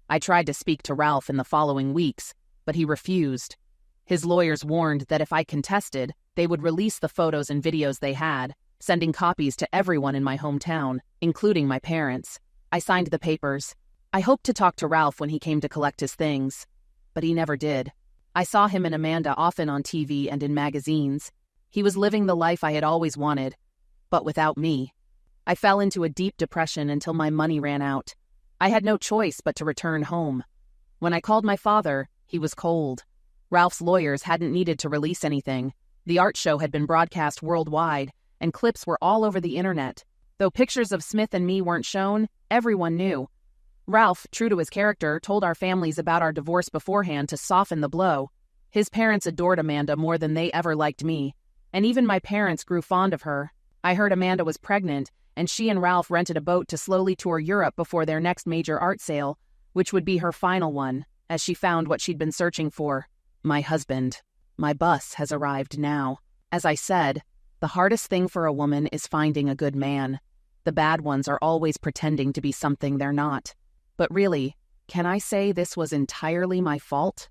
I tried to speak to Ralph in the following weeks, but he refused. His lawyers warned that if I contested, they would release the photos and videos they had, sending copies to everyone in my hometown, including my parents. I signed the papers. I hoped to talk to Ralph when he came to collect his things, but he never did. I saw him and Amanda often on TV and in magazines. He was living the life I had always wanted, but without me. I fell into a deep depression until my money ran out. I had no choice but to return home. When I called my father, he was cold. Ralph's lawyers hadn't needed to release anything. The art show had been broadcast worldwide, and clips were all over the internet. Though pictures of Smith and me weren't shown, everyone knew. Ralph, true to his character, told our families about our divorce beforehand to soften the blow. His parents adored Amanda more than they ever liked me, and even my parents grew fond of her. I heard Amanda was pregnant, and she and Ralph rented a boat to slowly tour Europe before their next major art sale, which would be her final one, as she found what she'd been searching for: my husband. My bus has arrived now. As I said, the hardest thing for a woman is finding a good man. The bad ones are always pretending to be something they're not. But really, can I say this was entirely my fault?